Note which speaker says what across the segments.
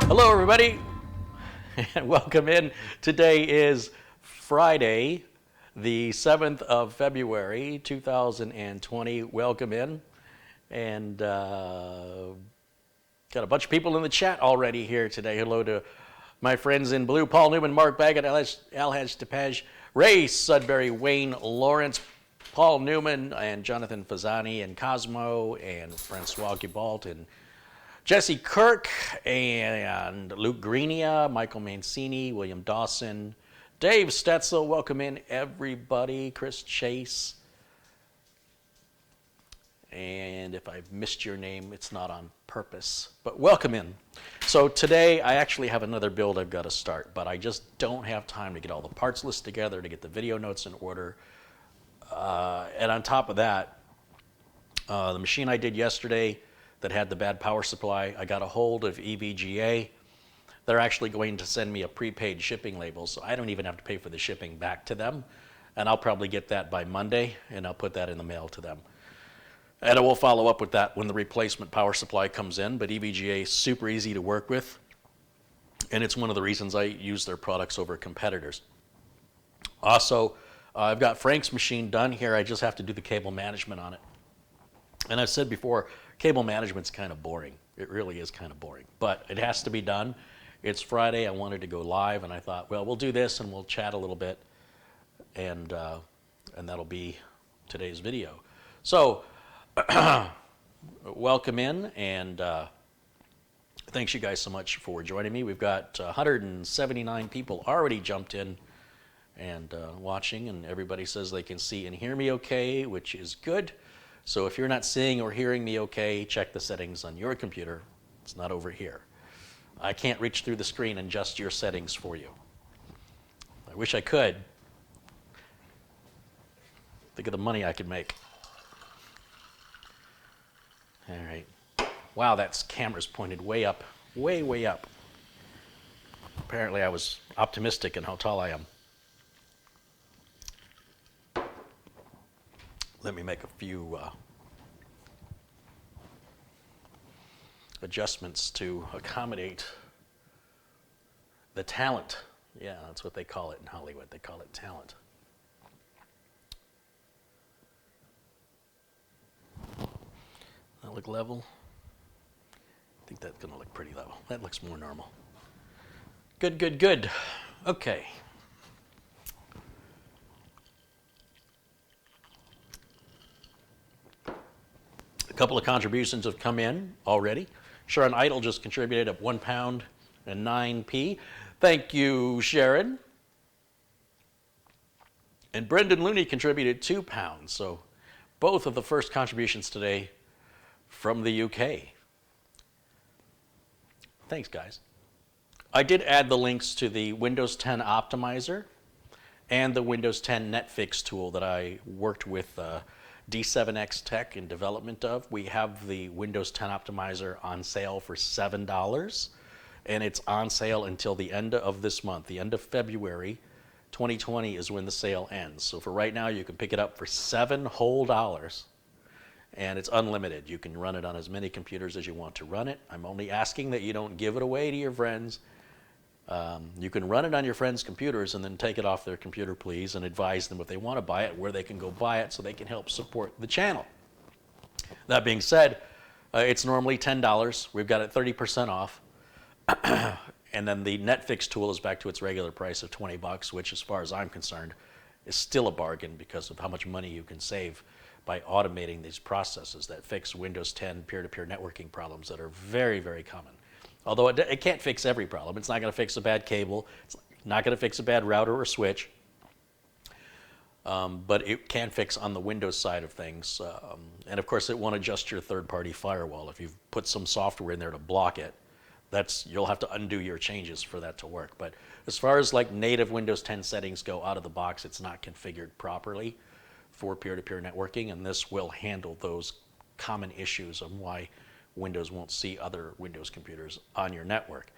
Speaker 1: Hello, everybody, and welcome in. Today is Friday, the 7th of February, 2020. Welcome in. And got a bunch of people in the chat already here today. Hello to my friends in blue, Paul Newman, Mark Baggett, Alhaj Tepej, Ray Sudbury, Wayne Lawrence, Paul Newman, and Jonathan Fazani, and Cosmo, and Francois Gibalt, and Jesse Kirk, and Luke Greenia, Michael Mancini, William Dawson, Dave Stetzel. Welcome in, everybody. Chris Chase. And if I've missed your name, it's not on purpose, but welcome in. So today I actually have another build I've got to start, but I just don't have time to get all the parts lists together, to get the video notes in order. And on top of that, the machine I did yesterday that had the bad power supply, I got a hold of EVGA. They're actually going to send me a prepaid shipping label, so I don't even have to pay for the shipping back to them. And I'll probably get that by Monday, and I'll put that in the mail to them. And I will follow up with that when the replacement power supply comes in, but EVGA is super easy to work with, and it's one of the reasons I use their products over competitors. Also, I've got Frank's machine done here. I just have to do the cable management on it. And I've said before, cable management's kind of boring. It really is kind of boring, but it has to be done. It's Friday. I wanted to go live, and I thought, well, we'll do this, and we'll chat a little bit, and that'll be today's video. So, welcome in, and thanks you guys so much for joining me. We've got 179 people already jumped in and watching, and everybody says they can see and hear me okay, which is good. So if you're not seeing or hearing me okay, check the settings on your computer. It's not over here. I can't reach through the screen and adjust your settings for you. I wish I could. Think of the money I could make. All right. Wow, that camera's pointed way up, way, way up. Apparently I was optimistic in how tall I am. Let me make a few adjustments to accommodate the talent. Yeah, that's what they call it in Hollywood. They call it talent. That look level? I think that's going to look pretty level. That looks more normal. Good, good, good. Okay. A couple of contributions have come in already. Sharon Idle just contributed at £1 and 9p. Thank you, Sharon. And Brendan Looney contributed £2. So both of the first contributions today from the UK. Thanks, guys. I did add the links to the Windows 10 Optimizer and the Windows 10 Netfix tool that I worked with D7X Tech in development of. We have the Windows 10 Optimizer on sale for $7, and it's on sale until the end of this month. The end of February 2020 is when the sale ends. So for right now, you can pick it up for $7 whole, and it's unlimited. You can run it on as many computers as you want to run it. I'm only asking that you don't give it away to your friends. You can run it on your friends' computers and then take it off their computer, please, and advise them if they want to buy it, where they can go buy it so they can help support the channel. That being said, it's normally $10. We've got it 30% off. And then the Netfix tool is back to its regular price of $20, which, as far as I'm concerned, is still a bargain because of how much money you can save by automating these processes that fix Windows 10 peer-to-peer networking problems that are very, very common. Although it can't fix every problem. It's not going to fix a bad cable. It's not going to fix a bad router or switch. But it can fix on the Windows side of things. And of course, it won't adjust your third-party firewall. If you've put some software in there to block it, you'll have to undo your changes for that to work. But as far as like native Windows 10 settings go out of the box, it's not configured properly for peer-to-peer networking, and this will handle those common issues of why Windows won't see other Windows computers on your network.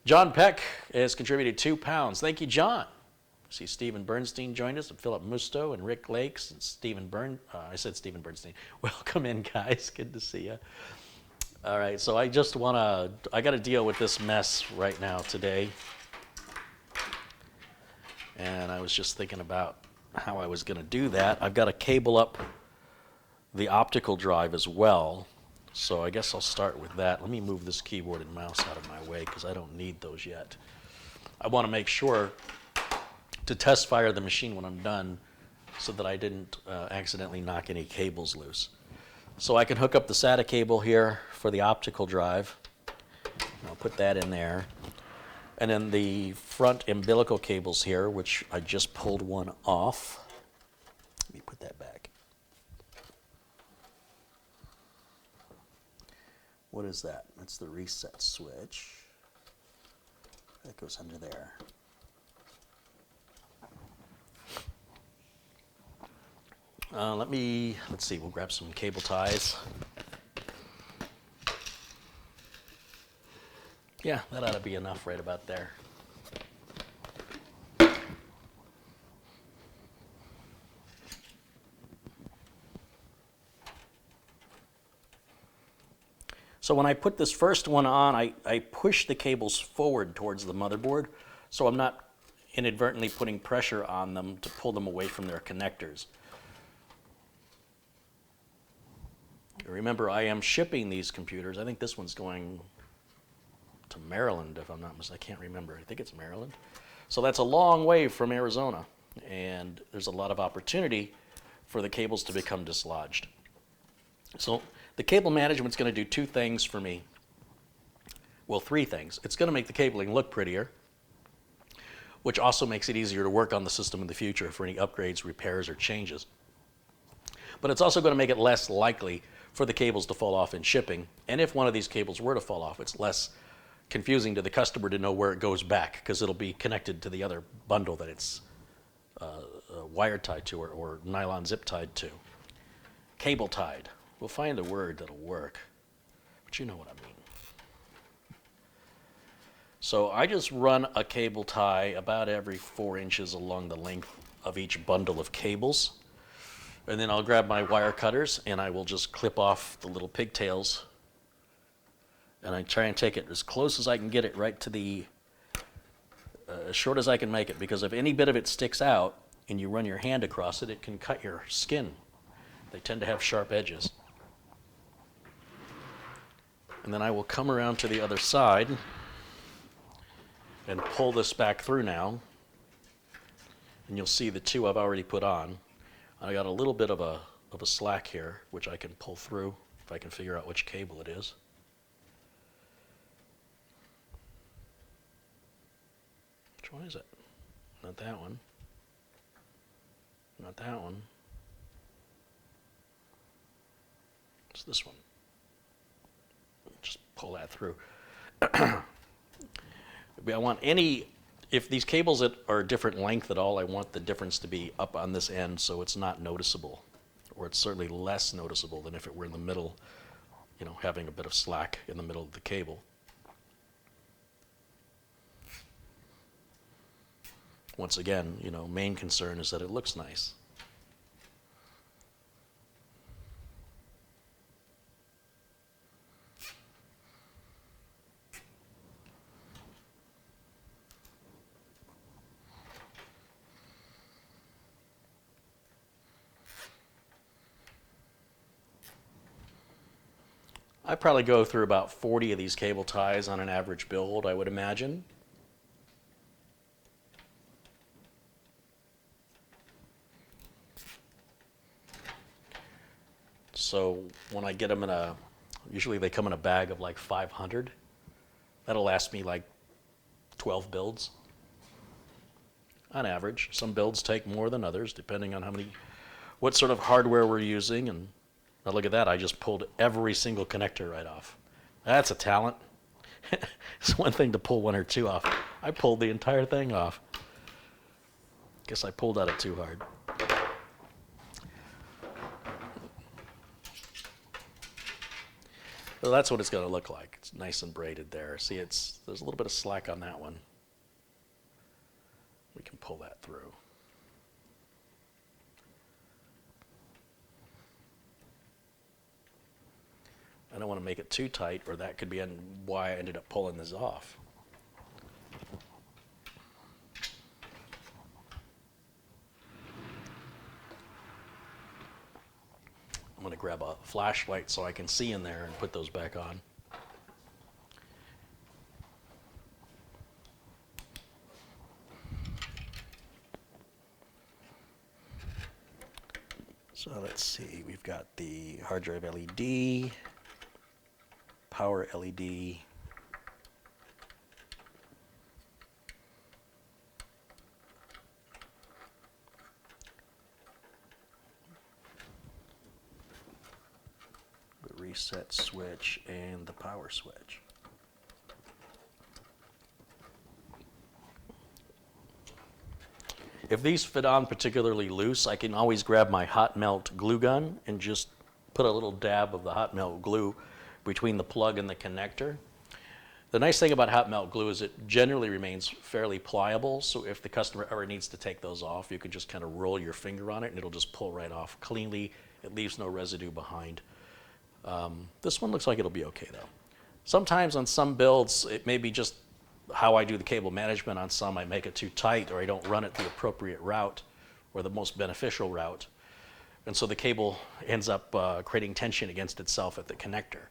Speaker 1: John Peck has contributed £2. Thank you, John. See Stephen Bernstein joined us, and Philip Musto, and Rick Lakes, and Stephen Bernstein. Welcome in, guys. Good to see you. All right, so I just want to, I got to deal with this mess right now today. And I was just thinking about how I was going to do that. I've got to cable up the optical drive as well. So I guess I'll start with that. Let me move this keyboard and mouse out of my way because I don't need those yet. I want to make sure to test fire the machine when I'm done so that I didn't accidentally knock any cables loose. So I can hook up the SATA cable here for the optical drive. I'll put that in there. And then the front umbilical cables here, which I just pulled one off. Let me put that back. What is that? That's the reset switch. That goes under there. Let's see, we'll grab some cable ties. Yeah, that ought to be enough right about there. So when I put this first one on, I push the cables forward towards the motherboard, so I'm not inadvertently putting pressure on them to pull them away from their connectors. Remember, I am shipping these computers. I think this one's going to Maryland, if I'm not mistaken. I can't remember. I think it's Maryland. So that's a long way from Arizona, and there's a lot of opportunity for the cables to become dislodged. So the cable management's going to do two things for me. Well, three things. It's going to make the cabling look prettier, which also makes it easier to work on the system in the future for any upgrades, repairs, or changes. But it's also going to make it less likely for the cables to fall off in shipping. And if one of these cables were to fall off, it's less confusing to the customer to know where it goes back, because it'll be connected to the other bundle that it's wire tied to or nylon zip tied to. Cable tied. We'll find a word that'll work, but you know what I mean. So I just run a cable tie about every 4 inches along the length of each bundle of cables. And then I'll grab my wire cutters and I will just clip off the little pigtails. And I try and take it as close as I can get it, right to the, as short as I can make it, because if any bit of it sticks out and you run your hand across it, it can cut your skin. They tend to have sharp edges. And then I will come around to the other side and pull this back through now. And you'll see the two I've already put on. I got a little bit of a slack here, which I can pull through if I can figure out which cable it is. Which one is it? Not that one. Not that one. It's this one. Just pull that through. I want any, if these cables are a different length at all, I want the difference to be up on this end so it's not noticeable, or it's certainly less noticeable than if it were in the middle, you know, having a bit of slack in the middle of the cable. Once again, you know, main concern is that it looks nice. I probably go through about 40 of these cable ties on an average build, I would imagine. So when I get them usually they come in a bag of like 500. That'll last me like 12 builds on average. Some builds take more than others depending on what sort of hardware we're using. And now look at that, I just pulled every single connector right off. That's a talent. It's one thing to pull one or two off. I pulled the entire thing off. Guess I pulled at it too hard. So that's what it's going to look like. It's nice and braided there. See, there's a little bit of slack on that one. We can pull that through. I don't want to make it too tight, or that could be why I ended up pulling this off. I'm going to grab a flashlight so I can see in there and put those back on. So let's see, we've got the hard drive LED, power LED, the reset switch, and the power switch. If these fit on particularly loose, I can always grab my hot melt glue gun and just put a little dab of the hot melt glue between the plug and the connector. The nice thing about hot melt glue is it generally remains fairly pliable, so if the customer ever needs to take those off, you can just kind of roll your finger on it and it'll just pull right off cleanly. It leaves no residue behind. This one looks like it'll be okay though. Sometimes on some builds, it may be just how I do the cable management. On some, I make it too tight, or I don't run it the appropriate route or the most beneficial route. And so the cable ends up creating tension against itself at the connector.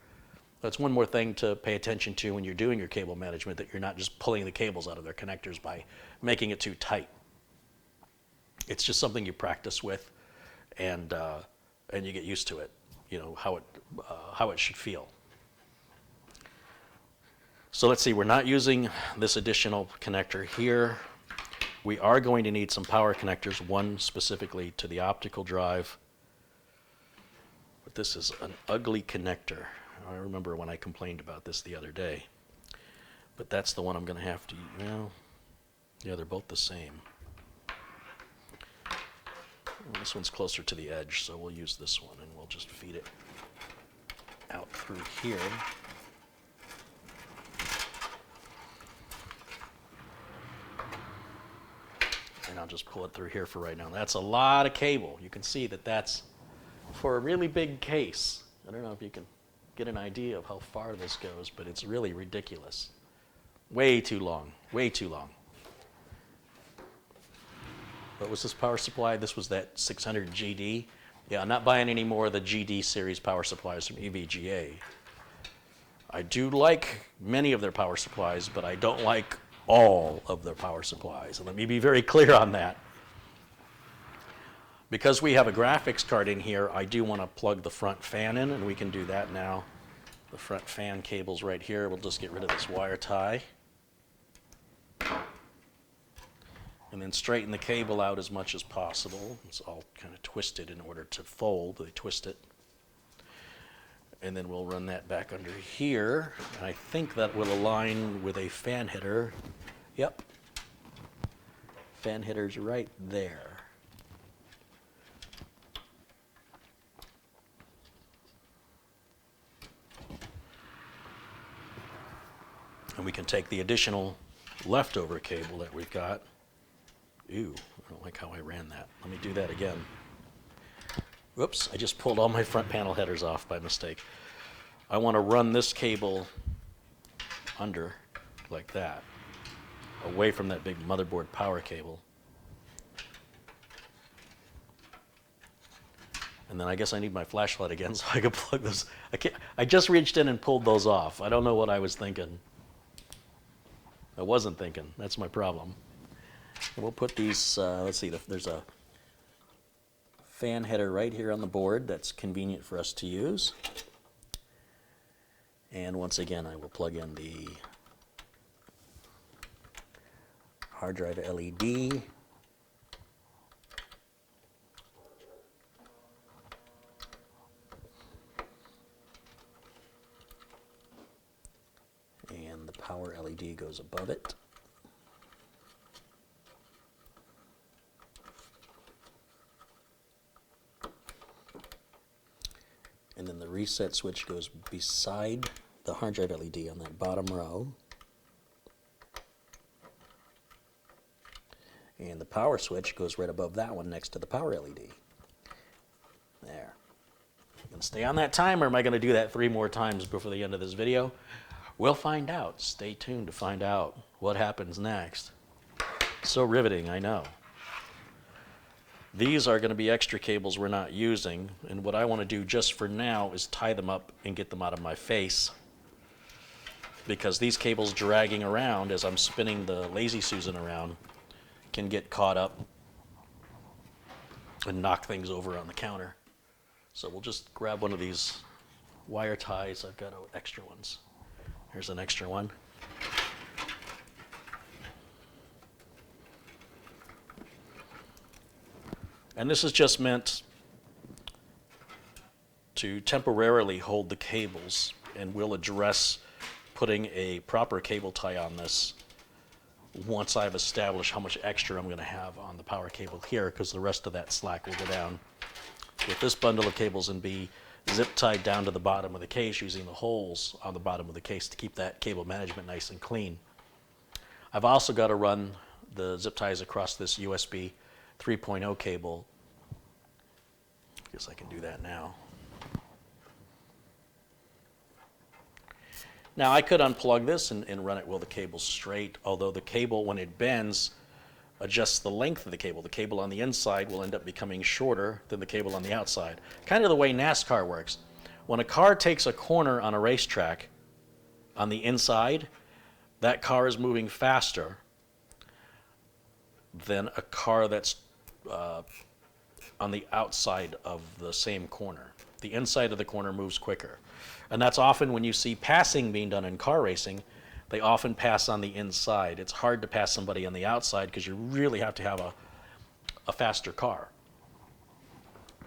Speaker 1: That's one more thing to pay attention to when you're doing your cable management, that you're not just pulling the cables out of their connectors by making it too tight. It's just something you practice with, and you get used to it, you know, how it should feel. So let's see, we're not using this additional connector here. We are going to need some power connectors, one specifically to the optical drive. But this is an ugly connector. I remember when I complained about this the other day. But that's the one I'm going to have to, well, yeah, they're both the same. Well, this one's closer to the edge, so we'll use this one and we'll just feed it out through here. And I'll just pull it through here for right now. That's a lot of cable. You can see that that's for a really big case. I don't know if you can get an idea of how far this goes, but it's really ridiculous. Way too long, way too long. What was this power supply? This was that 600 GD. Yeah, I'm not buying any more of the GD series power supplies from EVGA. I do like many of their power supplies, but I don't like all of their power supplies. And let me be very clear on that. Because we have a graphics card in here, I do want to plug the front fan in, and we can do that now. The front fan cable's right here. We'll just get rid of this wire tie. And then straighten the cable out as much as possible. It's all kind of twisted in order to fold. They twist it. And then we'll run that back under here. And I think that will align with a fan header. Yep. Fan header's right there. And we can take the additional leftover cable that we've got. Ew, I don't like how I ran that. Let me do that again. Whoops, I just pulled all my front panel headers off by mistake. I want to run this cable under like that, away from that big motherboard power cable. And then I guess I need my flashlight again so I can plug this. I just reached in and pulled those off. I don't know what I was thinking. I wasn't thinking. That's my problem. And we'll put these, let's see, there's a fan header right here on the board that's convenient for us to use. And once again, I will plug in the hard drive LED. And the power LED goes above it. And then the reset switch goes beside the hard drive LED on that bottom row. And the power switch goes right above that one next to the power LED. There. I'm going to Stay on that timer. Am I going to do that 3 more times before the end of this video? We'll find out. Stay tuned to find out what happens next. So riveting, I know. These are going to be extra cables we're not using, and what I want to do just for now is tie them up and get them out of my face, because these cables dragging around as I'm spinning the Lazy Susan around can get caught up and knock things over on the counter. So we'll just grab one of these wire ties. I've got extra ones. Here's an extra one. And this is just meant to temporarily hold the cables, and we'll address putting a proper cable tie on this once I've established how much extra I'm going to have on the power cable here, because the rest of that slack will go down with this bundle of cables and be zip tied down to the bottom of the case using the holes on the bottom of the case to keep that cable management nice and clean. I've also got to run the zip ties across this USB 3.0 cable. I guess I can do that now. Now I could unplug this and run it while the cable's straight, although the cable, when it bends, adjusts the length of the cable. The cable on the inside will end up becoming shorter than the cable on the outside. Kind of the way NASCAR works. When a car takes a corner on a racetrack, on the inside, that car is moving faster than a car that's on the outside of the same corner. The inside of the corner moves quicker. And that's often when you see passing being done in car racing, they often pass on the inside. It's hard to pass somebody on the outside because you really have to have a faster car.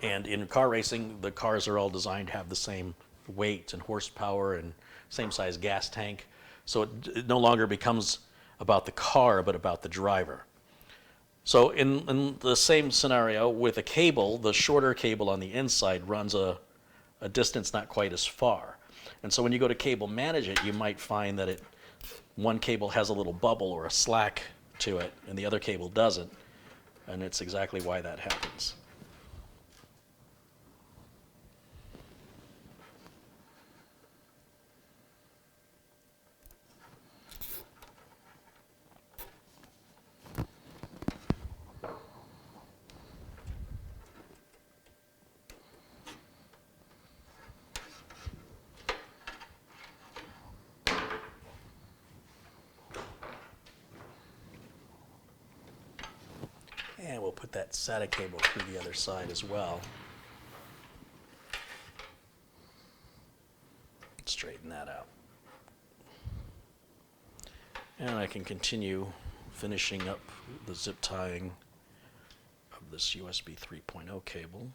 Speaker 1: And in car racing, the cars are all designed to have the same weight and horsepower and same size gas tank. So it no longer becomes about the car, but about the driver. So in the same scenario with a cable, the shorter cable on the inside runs a distance not quite as far. And so when you go to cable manage it, you might find that one cable has a little bubble or a slack to it, and the other cable doesn't. And it's exactly why that happens. And we'll put that SATA cable through the other side as well. Straighten that out. And I can continue finishing up the zip tying of this USB 3.0 cable.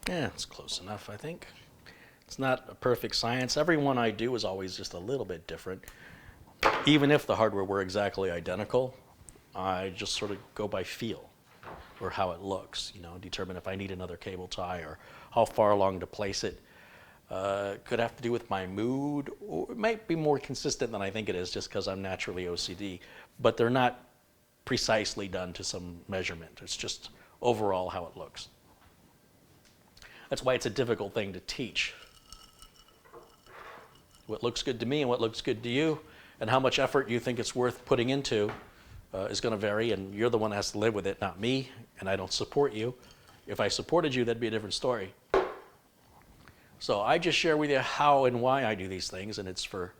Speaker 1: Yeah, it's close enough, I think. It's not a perfect science. Every one I do is always just a little bit different. Even if the hardware were exactly identical, I just sort of go by feel or how it looks, determine if I need another cable tie or how far along to place it. Could have to do with my mood, or it might be more consistent than I think it is just because I'm naturally OCD, but they're not precisely done to some measurement. It's just overall how it looks. That's why it's a difficult thing to teach. What looks good to me and what looks good to you and how much effort you think it's worth putting into is going to vary, and you're the one that has to live with it, not me, and I don't support you. If I supported you, that'd be a different story. So I just share with you how and why I do these things, and it's for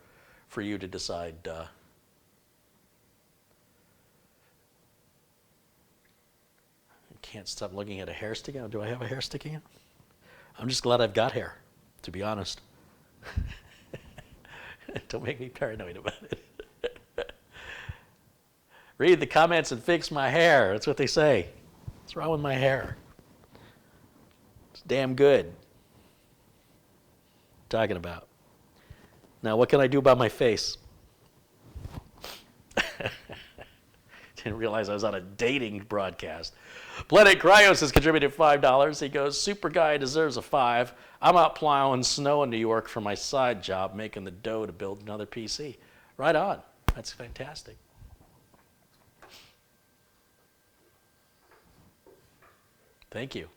Speaker 1: you to decide. I can't stop looking at a hair sticking out. Do I have a hair sticking out? I'm just glad I've got hair, to be honest. Don't make me paranoid about it. Read the comments and fix my hair. That's what they say. What's wrong with my hair? It's damn good. Talking about. Now, what can I do about my face? didn't realize I was on a dating broadcast. Planet Cryos has contributed $5. He goes, super guy deserves a 5. I'm out plowing snow in New York for my side job, making the dough to build another PC. Right on. That's fantastic. Thank you.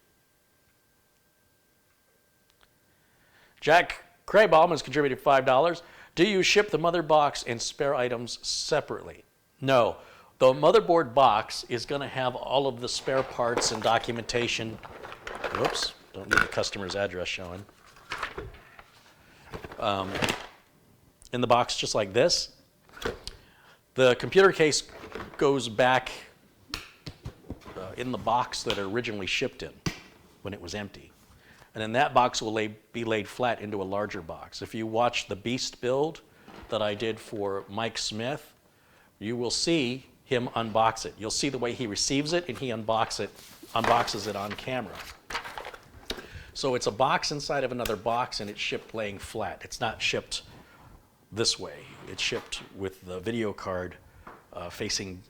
Speaker 1: Jack Craybaum has contributed $5. Do you ship the mother box and spare items separately? No. The motherboard box is going to have all of the spare parts and documentation. Whoops, don't need the customer's address showing. In the box just like this. The computer case goes back in the box that it originally shipped in when it was empty. And then that box will be laid flat into a larger box. If you watch the Beast build that I did for Mike Smith, you will see him unbox it. You'll see the way he receives it, and he unboxes it on camera. So it's a box inside of another box, and it's shipped laying flat. It's not shipped this way. It's shipped with the video card facing,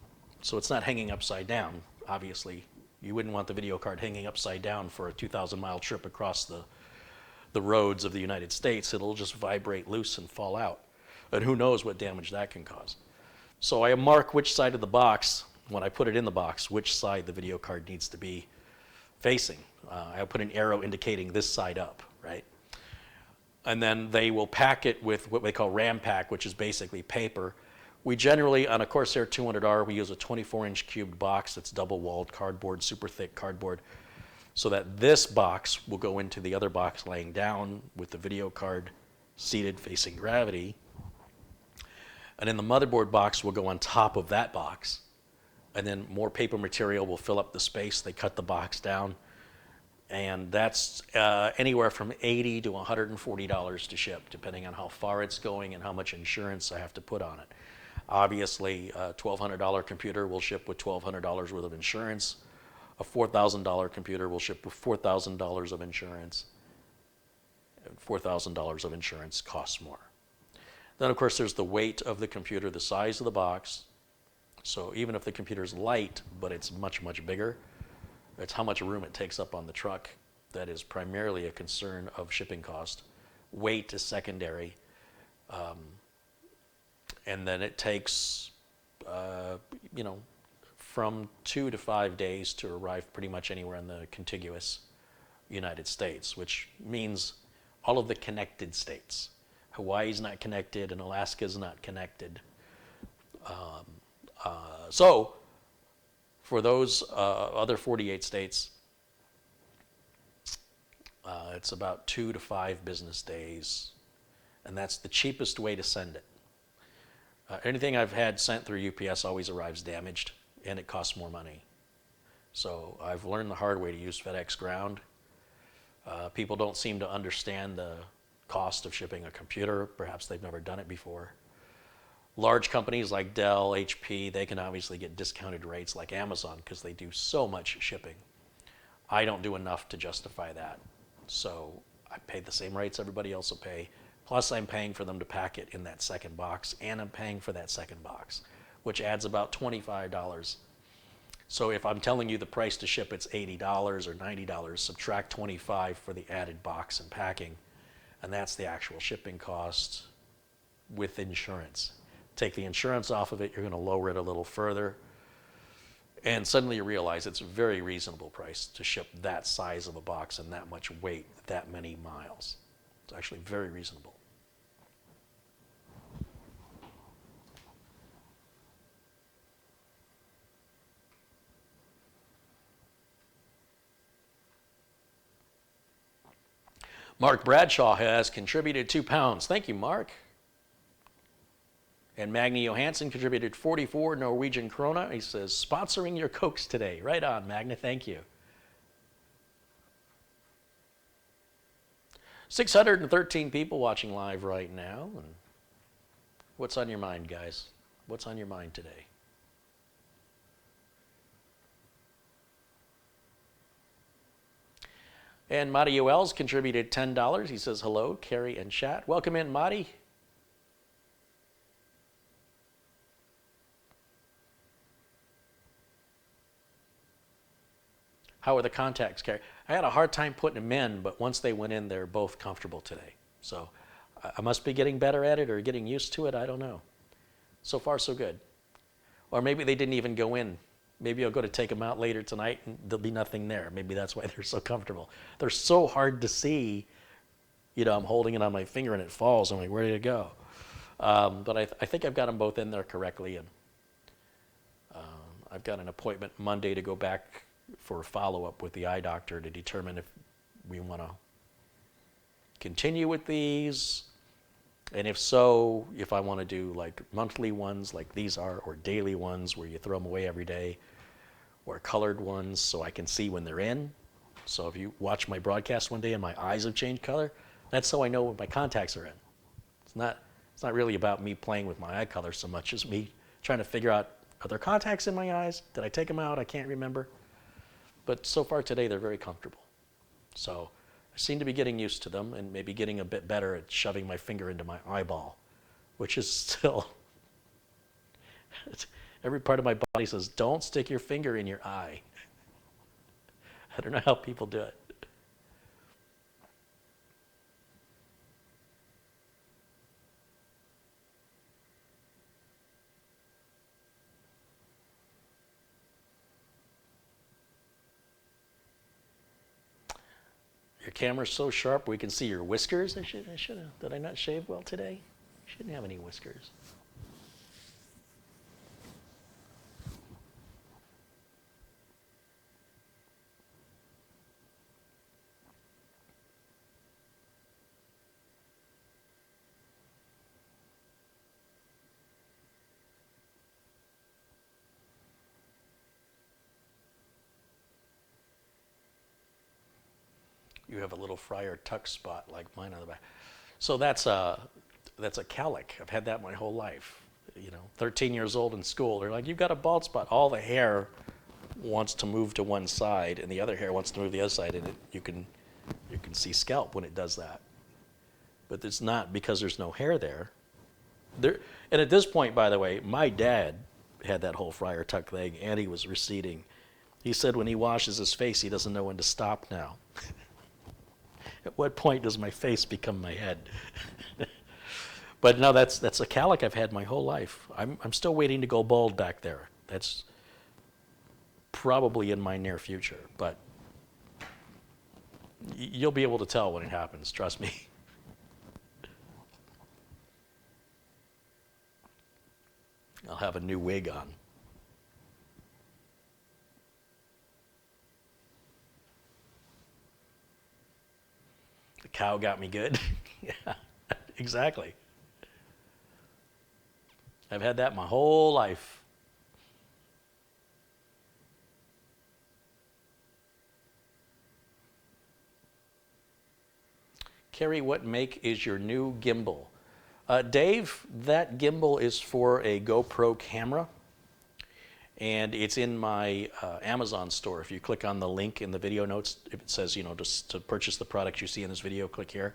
Speaker 1: so it's not hanging upside down. Obviously, you wouldn't want the video card hanging upside down for a 2,000-mile trip across the roads of the United States. It'll just vibrate loose and fall out. And who knows what damage that can cause. So I mark which side of the box, when I put it in the box, which side the video card needs to be facing. I put an arrow indicating this side up, right? And then they will pack it with what they call RAM pack, which is basically paper. We generally, on a Corsair 200R, we use a 24-inch cubed box that's double-walled cardboard, super thick cardboard, so that this box will go into the other box laying down with the video card seated facing gravity. And then the motherboard box will go on top of that box. And then more paper material will fill up the space. They cut the box down. And that's anywhere from $80 to $140 to ship, depending on how far it's going and how much insurance I have to put on it. Obviously, a $1,200 computer will ship with $1,200 worth of insurance. A $4,000 computer will ship with $4,000 of insurance. $4,000 of insurance costs more. Then, of course, there's the weight of the computer, the size of the box. So even if the computer's light, but it's much, much bigger, it's how much room it takes up on the truck. That is primarily a concern of shipping cost. Weight is secondary. And then it takes, from 2 to 5 days to arrive pretty much anywhere in the contiguous United States, which means all of the connected states. Hawaii's not connected and Alaska's not connected. So for those other 48 states, it's about 2 to 5 business days, and that's the cheapest way to send it. Anything I've had sent through UPS always arrives damaged, and it costs more money. So I've learned the hard way to use FedEx Ground. People don't seem to understand the cost of shipping a computer. Perhaps they've never done it before. Large companies like Dell, HP, they can obviously get discounted rates like Amazon because they do so much shipping. I don't do enough to justify that. So I pay the same rates everybody else will pay. Plus I'm paying for them to pack it in that second box, and I'm paying for that second box, which adds about $25. So if I'm telling you the price to ship it's $80 or $90, subtract $25 for the added box and packing, and that's the actual shipping cost with insurance. Take the insurance off of it, you're going to lower it a little further, and suddenly you realize it's a very reasonable price to ship that size of a box and that much weight, that many miles. It's actually very reasonable. Mark Bradshaw has contributed £2. Thank you, Mark. And Magni Johansson contributed 44 Norwegian krona. He says, sponsoring your Cokes today. Right on, Magna, thank you. 613 people watching live right now. And what's on your mind, guys? What's on your mind today? And Madi Yoels contributed $10. He says, hello, Carey and chat. Welcome in, Madi. How are the contacts, Carey? I had a hard time putting them in, but once they went in, they're both comfortable today. So I must be getting better at it or getting used to it. I don't know. So far, so good. Or maybe they didn't even go in. Maybe I'll go to take them out later tonight and there'll be nothing there. Maybe that's why they're so comfortable. They're so hard to see. You know, I'm holding it on my finger and it falls. I'm like, where did it go? But I think I've got them both in there correctly. And I've got an appointment Monday to go back for a follow-up with the eye doctor to determine if we want to continue with these. And if so, if I want to do like monthly ones like these are, or daily ones where you throw them away every day, or colored ones so I can see when they're in. So if you watch my broadcast one day and my eyes have changed color, that's so I know when my contacts are in. It's not really about me playing with my eye color so much as me trying to figure out, are there contacts in my eyes? Did I take them out? I can't remember. But so far today, they're very comfortable. So I seem to be getting used to them and maybe getting a bit better at shoving my finger into my eyeball, which is still, every part of my body says, don't stick your finger in your eye. I don't know how people do it. Your camera's so sharp we can see your whiskers. I should have. Did I not shave well today? Shouldn't have any whiskers. You have a little friar tuck spot like mine on the back. So that's a cowlick. I've had that my whole life. You know, 13 years old in school, they're like, you've got a bald spot. All the hair wants to move to one side, and the other hair wants to move to the other side, and you can see scalp when it does that. But it's not because there's no hair there. And at this point, by the way, my dad had that whole friar tuck thing, and he was receding. He said when he washes his face, he doesn't know when to stop now. At what point does my face become my head? But no, that's a cowlick I've had my whole life. I'm still waiting to go bald back there. That's probably in my near future, but you'll be able to tell when it happens, trust me. I'll have a new wig on. The cow got me good. Yeah, exactly. I've had that my whole life. Carey, what make is your new gimbal? Dave, that gimbal is for a GoPro camera, and it's in my Amazon store. If you click on the link in the video notes, if it says, just to purchase the products you see in this video, click here.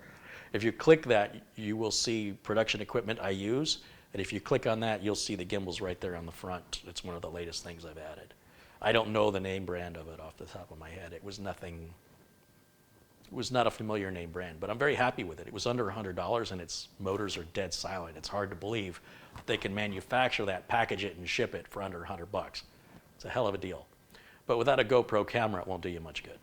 Speaker 1: If you click that, you will see production equipment I use, and if you click on that, you'll see the gimbals right there on the front. It's one of the latest things I've added. I don't know the name brand of it off the top of my head. It was not a familiar name brand, but I'm very happy with it. It was under $100 and its motors are dead silent. It's hard to believe they can manufacture that, package it, and ship it for under $100. It's a hell of a deal. But without a GoPro camera, it won't do you much good.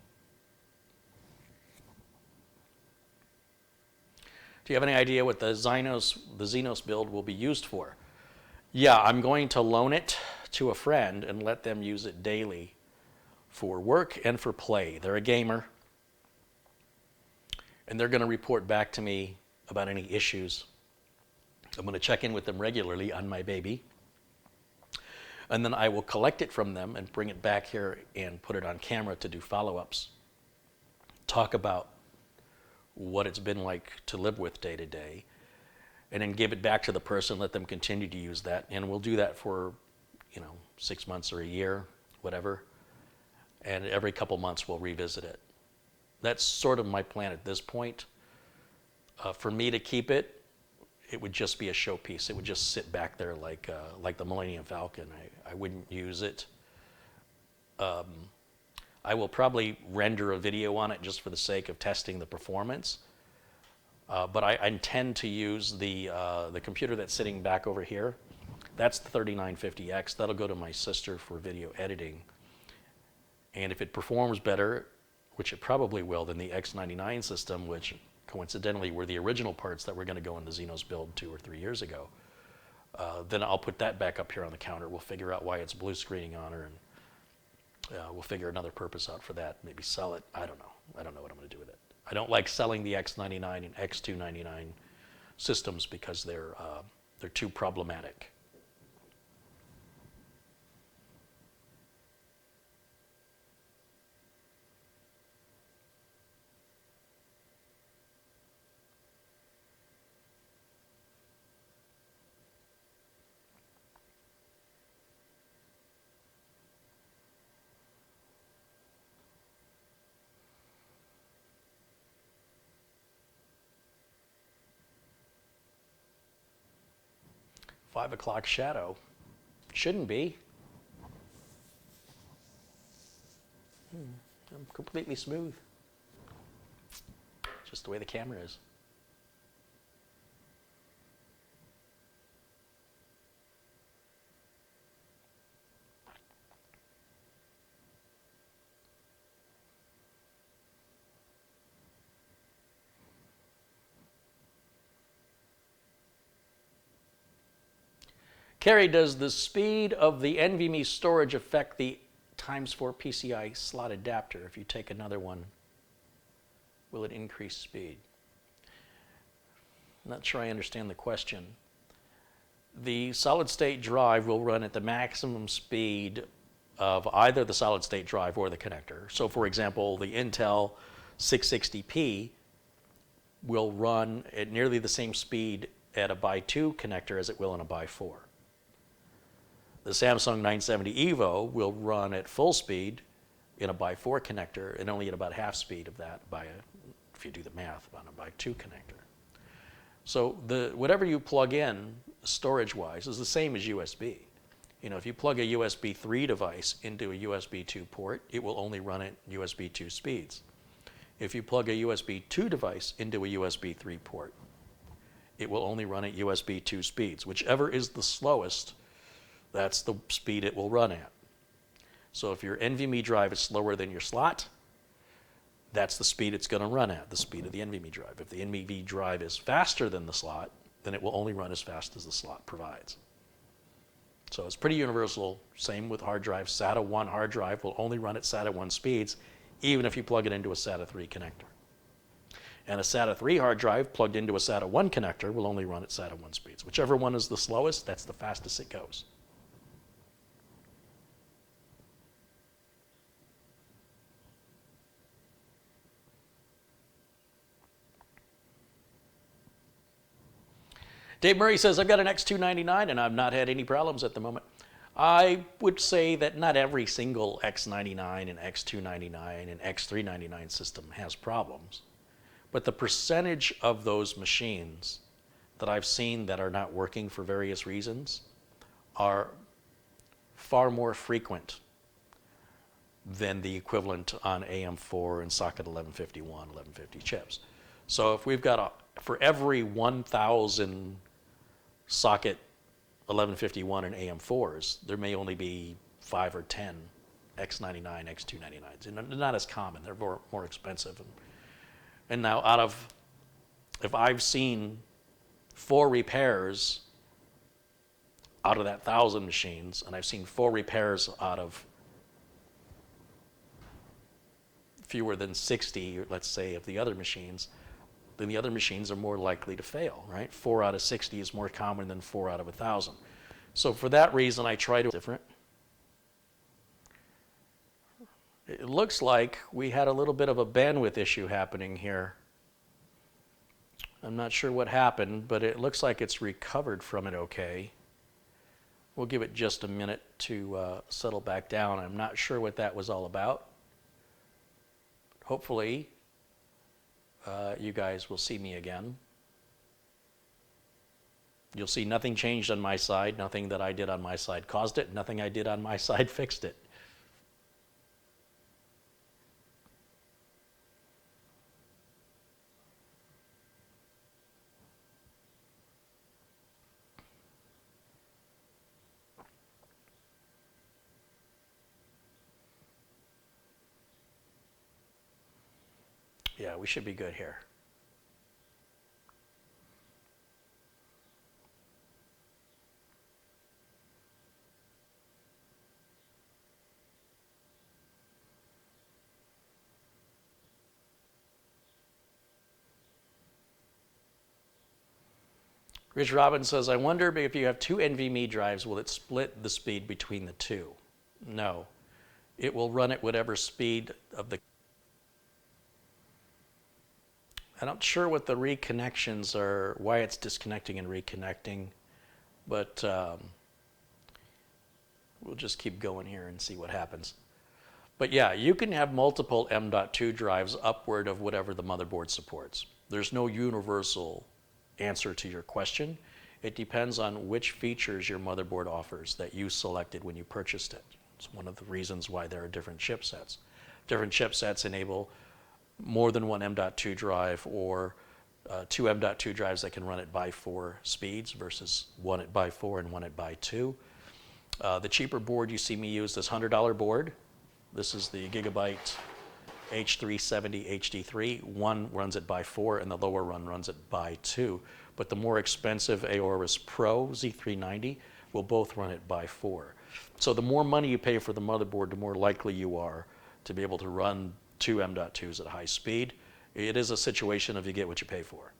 Speaker 1: Do you have any idea what the Xenos build will be used for? Yeah, I'm going to loan it to a friend and let them use it daily for work and for play. They're a gamer. And they're going to report back to me about any issues. I'm going to check in with them regularly on my baby. And then I will collect it from them and bring it back here and put it on camera to do follow-ups. Talk about what it's been like to live with day to day. And then give it back to the person, let them continue to use that. And we'll do that for, 6 months or a year, whatever. And every couple months we'll revisit it. That's sort of my plan at this point. For me to keep it, it would just be a showpiece. It would just sit back there like the Millennium Falcon. I wouldn't use it. I will probably render a video on it just for the sake of testing the performance. But I intend to use the computer that's sitting back over here. That's the 3950X. That'll go to my sister for video editing. And if it performs better, which it probably will, than the X99 system, which coincidentally were the original parts that were going to go in the Xenos build 2 or 3 years ago, then I'll put that back up here on the counter. We'll figure out why it's blue screening on her, and we'll figure another purpose out for that. Maybe sell it. I don't know. I don't know what I'm going to do with it. I don't like selling the X99 and X299 systems because they're too problematic. Five o'clock shadow. Shouldn't be. I'm completely smooth. Just the way the camera is. Carey, does the speed of the NVMe storage affect the ×4 PCI slot adapter? If you take another one, will it increase speed? I'm not sure I understand the question. The solid-state drive will run at the maximum speed of either the solid-state drive or the connector. So for example, the Intel 660p will run at nearly the same speed at a by 2 connector as it will in a by 4. The Samsung 970 EVO will run at full speed in a by 4 connector and only at about half speed of that if you do the math, on a by 2 connector. So whatever you plug in storage-wise is the same as USB. You know, if you plug a USB 3 device into a USB 2 port, it will only run at USB 2 speeds. If you plug a USB 2 device into a USB 3 port, it will only run at USB 2 speeds. Whichever is the slowest, that's the speed it will run at. So if your NVMe drive is slower than your slot, that's the speed it's going to run at, the speed of the NVMe drive. If the NVMe drive is faster than the slot, then it will only run as fast as the slot provides. So it's pretty universal. Same with hard drives. SATA 1 hard drive will only run at SATA 1 speeds, even if you plug it into a SATA 3 connector. And a SATA 3 hard drive plugged into a SATA 1 connector will only run at SATA 1 speeds. Whichever one is the slowest, that's the fastest it goes. Dave Murray says, I've got an X299 and I've not had any problems at the moment. I would say that not every single X99 and X299 and X399 system has problems. But the percentage of those machines that I've seen that are not working for various reasons are far more frequent than the equivalent on AM4 and socket 1151, 1150 chips. So if we've got for every 1,000 socket 1151 and AM4s, there may only be 5 or 10 X99, X299s. And they're not as common. They're more expensive. And now if I've seen 4 repairs out of that 1,000 machines, and I've seen 4 repairs out of fewer than 60, let's say, of the other machines, then the other machines are more likely to fail, right? 4 out of 60 is more common than 4 out of 1,000. So for that reason, I try to different. It looks like we had a little bit of a bandwidth issue happening here. I'm not sure what happened, but it looks like it's recovered from it okay. We'll give it just a minute to settle back down. I'm not sure what that was all about. Hopefully, you guys will see me again. You'll see nothing changed on my side. Nothing that I did on my side caused it. Nothing I did on my side fixed it. Yeah, we should be good here. Rich Robbins says, I wonder if you have two NVMe drives, will it split the speed between the two? No. It will run at whatever speed of the... I'm not sure what the reconnections are, why it's disconnecting and reconnecting, but we'll just keep going here and see what happens. But yeah, you can have multiple M.2 drives upward of whatever the motherboard supports. There's no universal answer to your question. It depends on which features your motherboard offers that you selected when you purchased it. It's one of the reasons why there are different chipsets. Different chipsets enable more than one M.2 drive or two M.2 drives that can run at by 4 speeds versus one at by 4 and one at by 2. The cheaper board you see me use, this $100 board. This is the Gigabyte H370 HD3. One runs it by 4 and the lower one runs it by 2. But the more expensive Aorus Pro Z390 will both run it by 4. So the more money you pay for the motherboard, the more likely you are to be able to run two M.2s at high speed. It is a situation of you get what you pay for.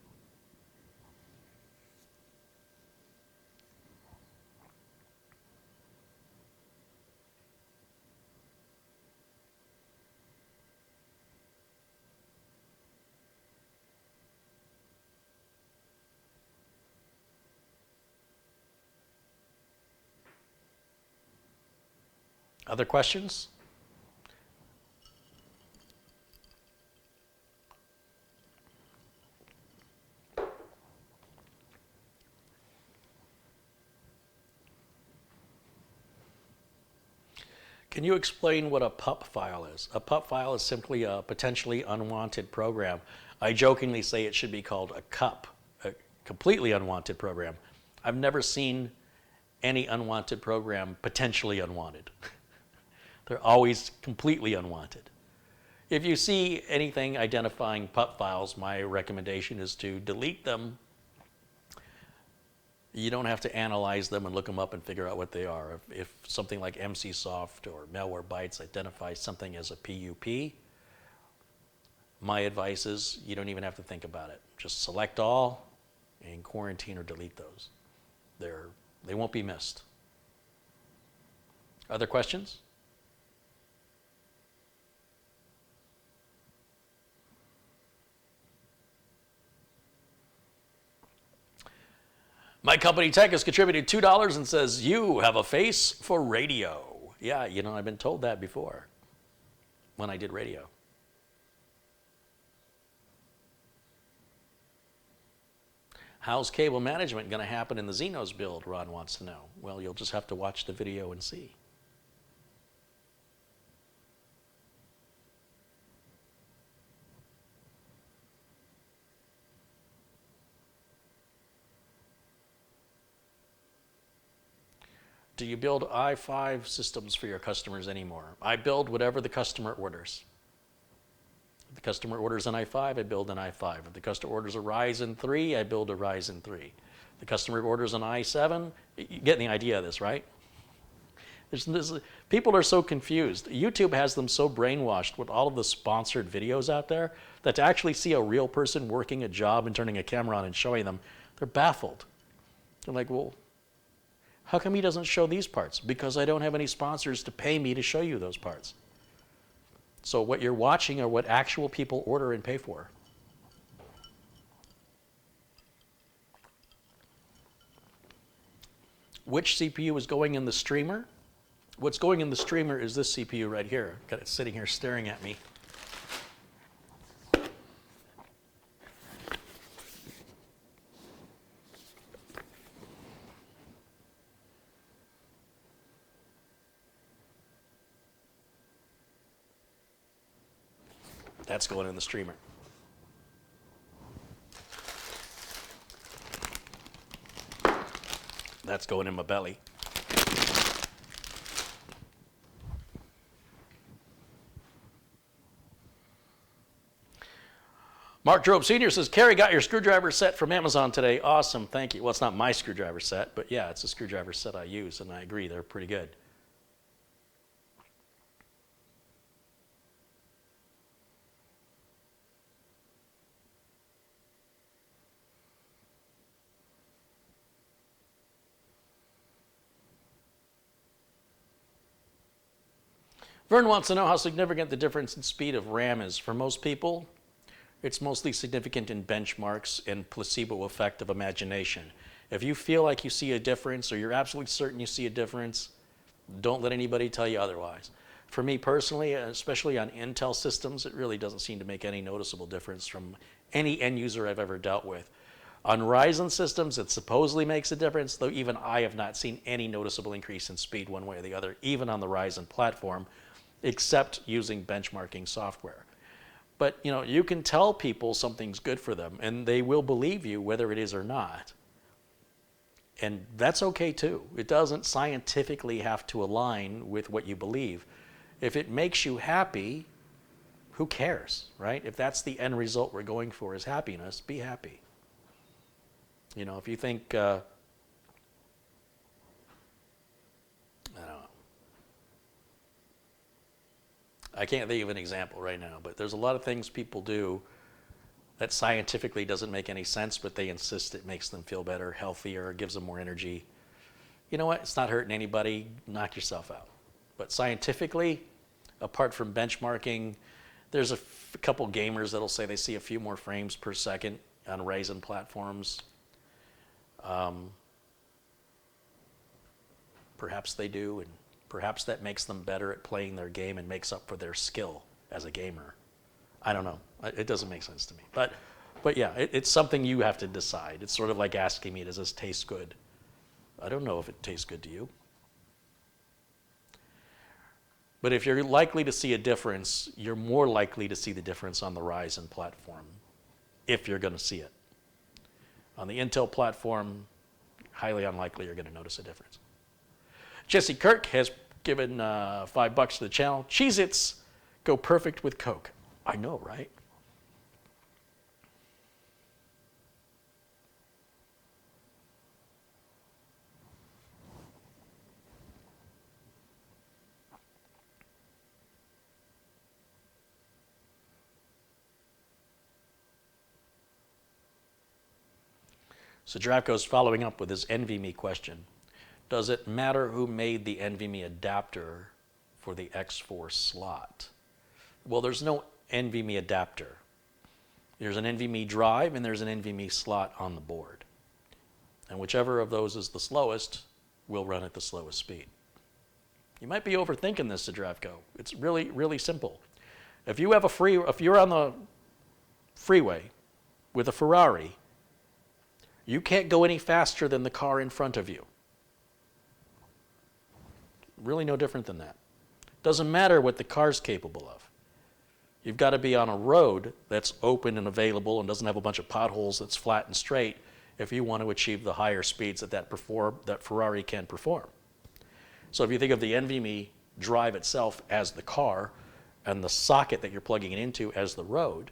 Speaker 1: Other questions? Can you explain what a pup file is? A pup file is simply a potentially unwanted program. I jokingly say it should be called a cup, a completely unwanted program. I've never seen any unwanted program potentially unwanted. They're always completely unwanted. If you see anything identifying pup files, my recommendation is to delete them. You don't have to analyze them and look them up and figure out what they are. If something like MCSoft or Malwarebytes identifies something as a PUP, my advice is you don't even have to think about it. Just select all and quarantine or delete those. They won't be missed. Other questions? My company Tech has contributed $2 and says, you have a face for radio. Yeah, you know, I've been told that before when I did radio. How's cable management going to happen in the Xenos build, Ron wants to know. Well, you'll just have to watch the video and see. Do you build i5 systems for your customers anymore? I build whatever the customer orders. If the customer orders an i5, I build an i5. If the customer orders a Ryzen 3, I build a Ryzen 3. If the customer orders an i7, you get the idea of this, right? People are so confused. YouTube has them so brainwashed with all of the sponsored videos out there that to actually see a real person working a job and turning a camera on and showing them, they're baffled. They're like, well, how come he doesn't show these parts? Because I don't have any sponsors to pay me to show you those parts. So what you're watching are what actual people order and pay for. Which CPU is going in the streamer? What's going in the streamer is this CPU right here. Got it sitting here staring at me. That's going in the streamer. That's going in my belly. Mark Drobe Sr. says, Carey, got your screwdriver set from Amazon today. Awesome, thank you. Well, it's not my screwdriver set, but yeah, it's a screwdriver set I use, and I agree, they're pretty good. Vern wants to know how significant the difference in speed of RAM is. For most people, it's mostly significant in benchmarks and placebo effect of imagination. If you feel like you see a difference or you're absolutely certain you see a difference, don't let anybody tell you otherwise. For me personally, especially on Intel systems, it really doesn't seem to make any noticeable difference from any end user I've ever dealt with. On Ryzen systems, it supposedly makes a difference, though even I have not seen any noticeable increase in speed one way or the other, even on the Ryzen platform, except using benchmarking software. But you can tell people something's good for them, and they will believe you whether it is or not. And that's okay too. It doesn't scientifically have to align with what you believe. If it makes you happy, who cares, right? If that's the end result we're going for is happiness, be happy. If you think, I don't know. I can't think of an example right now, but there's a lot of things people do that scientifically doesn't make any sense, but they insist it makes them feel better, healthier, gives them more energy. You know what? It's not hurting anybody. Knock yourself out. But scientifically, apart from benchmarking, there's a couple gamers that'll say they see a few more frames per second on Ryzen platforms. Perhaps they do, and perhaps that makes them better at playing their game and makes up for their skill as a gamer. I don't know. It doesn't make sense to me. But yeah, it's something you have to decide. It's sort of like asking me, does this taste good? I don't know if it tastes good to you. But if you're likely to see a difference, you're more likely to see the difference on the Ryzen platform, if you're going to see it. On the Intel platform, highly unlikely you're going to notice a difference. Jesse Kirk has given $5 to the channel. Cheez-Its go perfect with Coke. I know, right? So Drapko's following up with his NVMe question. Does it matter who made the NVMe adapter for the X4 slot? Well, there's no NVMe adapter. There's an NVMe drive and there's an NVMe slot on the board. And whichever of those is the slowest will run at the slowest speed. You might be overthinking this, Drapko. It's really, really simple. If you're on the freeway with a Ferrari, you can't go any faster than the car in front of you. Really no different than that. Doesn't matter what the car's capable of. You've got to be on a road that's open and available and doesn't have a bunch of potholes, that's flat and straight, if you want to achieve the higher speeds that Ferrari can perform. So if you think of the NVMe drive itself as the car and the socket that you're plugging it into as the road,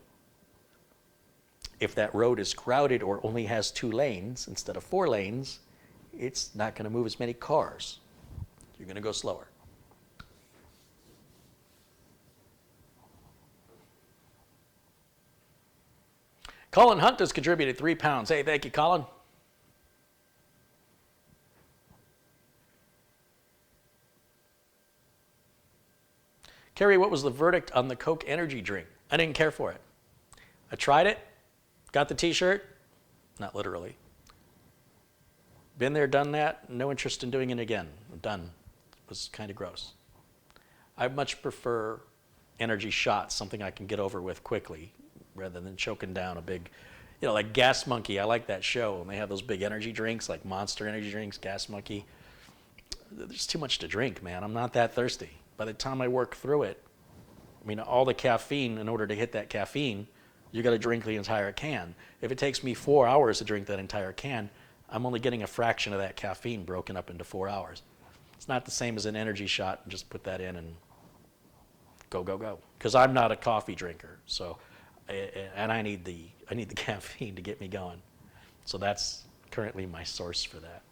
Speaker 1: if that road is crowded or only has 2 lanes instead of 4 lanes, it's not going to move as many cars. You're going to go slower. Colin Hunt has contributed £3. Hey, thank you, Colin. Carey, what was the verdict on the Coke energy drink? I didn't care for it. I tried it, got the t-shirt, not literally. Been there, done that, no interest in doing it again. I'm done. It was kind of gross. I much prefer energy shots, something I can get over with quickly, rather than choking down a big, like Gas Monkey. I like that show, and they have those big energy drinks, like Monster energy drinks, Gas Monkey. There's too much to drink, man. I'm not that thirsty. By the time I work through it, all the caffeine, in order to hit that caffeine, you got to drink the entire can. If it takes me 4 hours to drink that entire can, I'm only getting a fraction of that caffeine broken up into 4 hours. It's not the same as an energy shot and just put that in and go, go, go. Because I'm not a coffee drinker. So and I need the caffeine to get me going. So that's currently my source for that.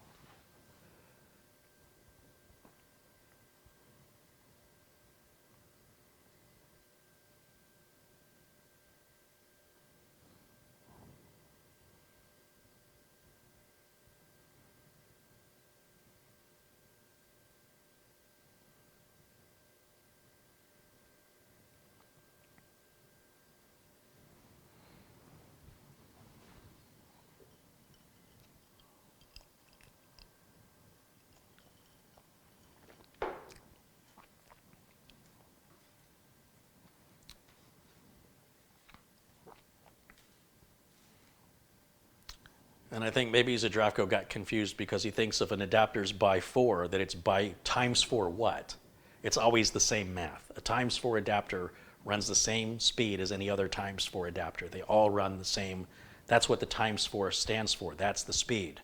Speaker 1: And I think maybe Zdravko got confused because he thinks if an adapter is by 4, that it's by times 4 what? It's always the same math. A times 4 adapter runs the same speed as any other times 4 adapter. They all run the same. That's what the times 4 stands for. That's the speed.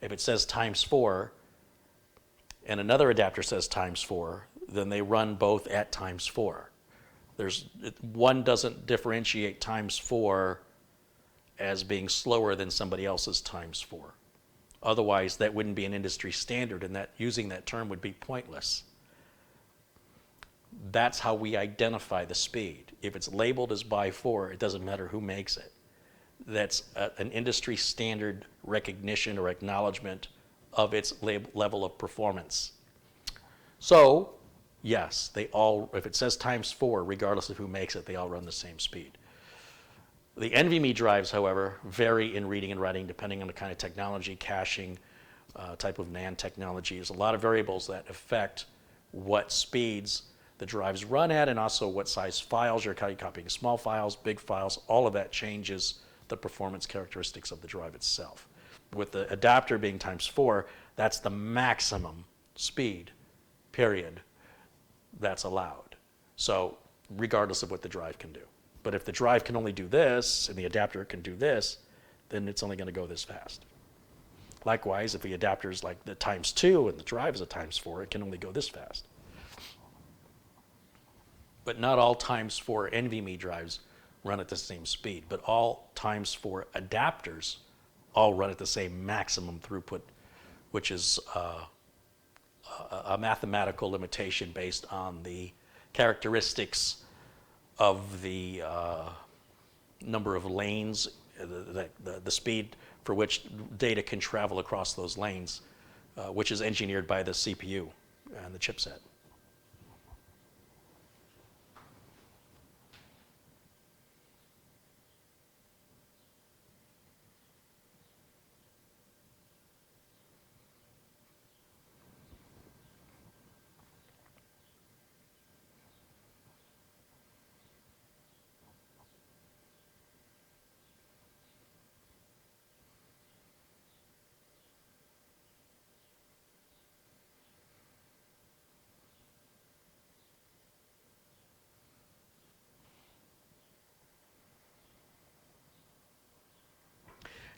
Speaker 1: If it says times 4 and another adapter says times 4, then they run both at times 4. One doesn't differentiate times 4 as being slower than somebody else's times 4. Otherwise, that wouldn't be an industry standard, and that using that term would be pointless. That's how we identify the speed. If it's labeled as by 4, it doesn't matter who makes it. That's an industry standard recognition or acknowledgement of its level of performance. So, yes, they all, if it says times 4, regardless of who makes it, they all run the same speed. The NVMe drives, however, vary in reading and writing depending on the kind of technology, caching, type of NAND technology. There's a lot of variables that affect what speeds the drives run at and also what size files you're copying. Small files, big files, all of that changes the performance characteristics of the drive itself. With the adapter being times 4, that's the maximum speed, period, that's allowed. So regardless of what the drive can do. But if the drive can only do this and the adapter can do this, then it's only going to go this fast. Likewise, if the adapter is like the times 2 and the drive is a times 4, it can only go this fast. But not all times 4 NVMe drives run at the same speed, but all times 4 adapters all run at the same maximum throughput, which is a mathematical limitation based on the characteristics of the number of lanes, the speed for which data can travel across those lanes, which is engineered by the CPU and the chipset.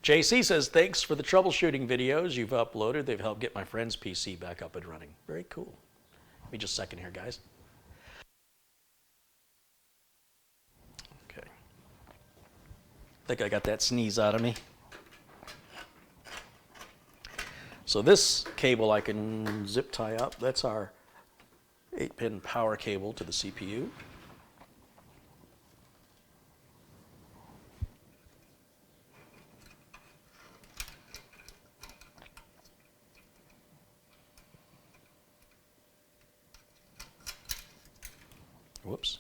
Speaker 1: JC says, thanks for the troubleshooting videos you've uploaded. They've helped get my friend's PC back up and running. Very cool. Give me just a second here, guys. Okay. I think I got that sneeze out of me. So this cable I can zip tie up. That's our 8-pin power cable to the CPU. Whoops.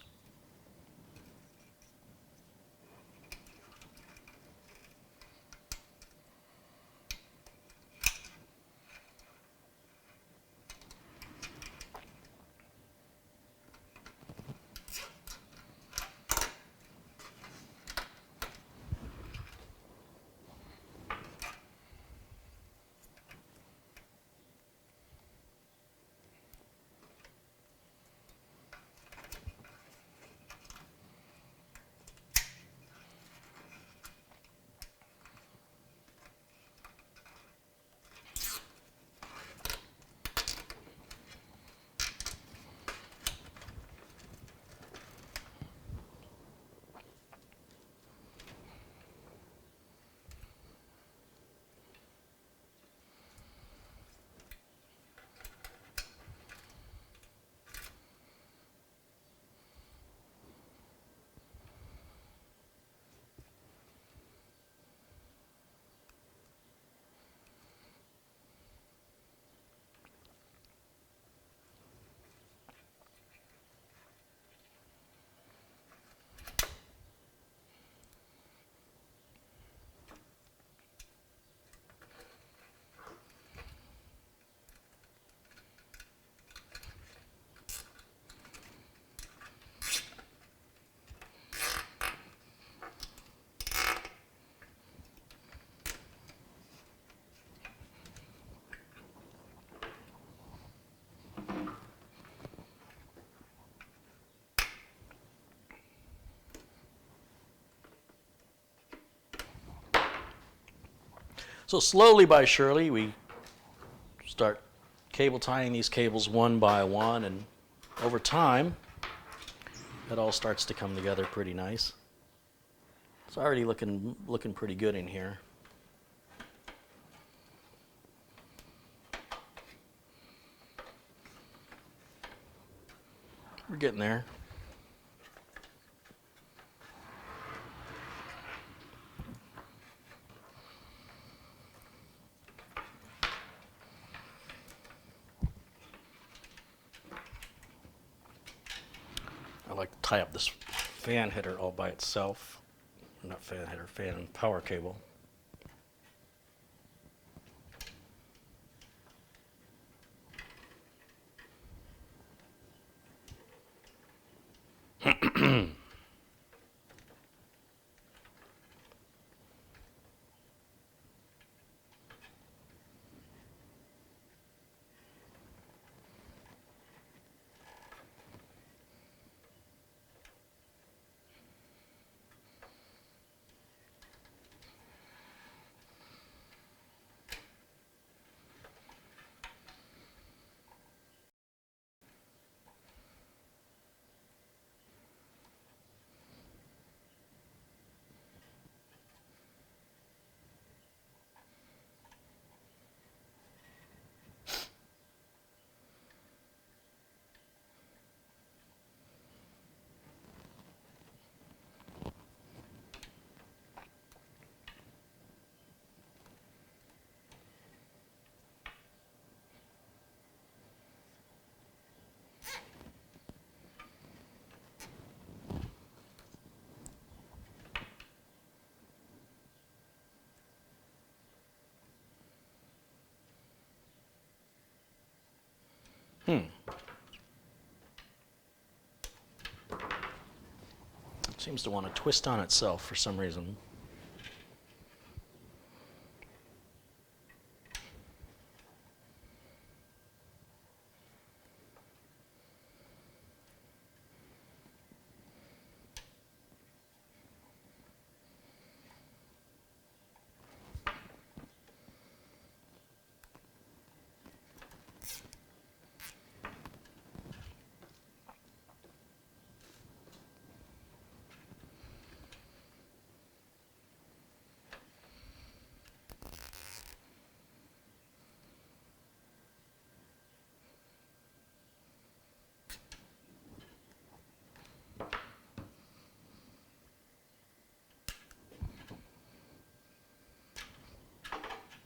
Speaker 1: So slowly by surely, we start cable tying these cables one by one, and over time, it all starts to come together pretty nice. It's already looking pretty good in here. We're getting there. I like to tie up this fan header all by itself. Not fan header, fan and power cable. Seems to want to twist on itself for some reason.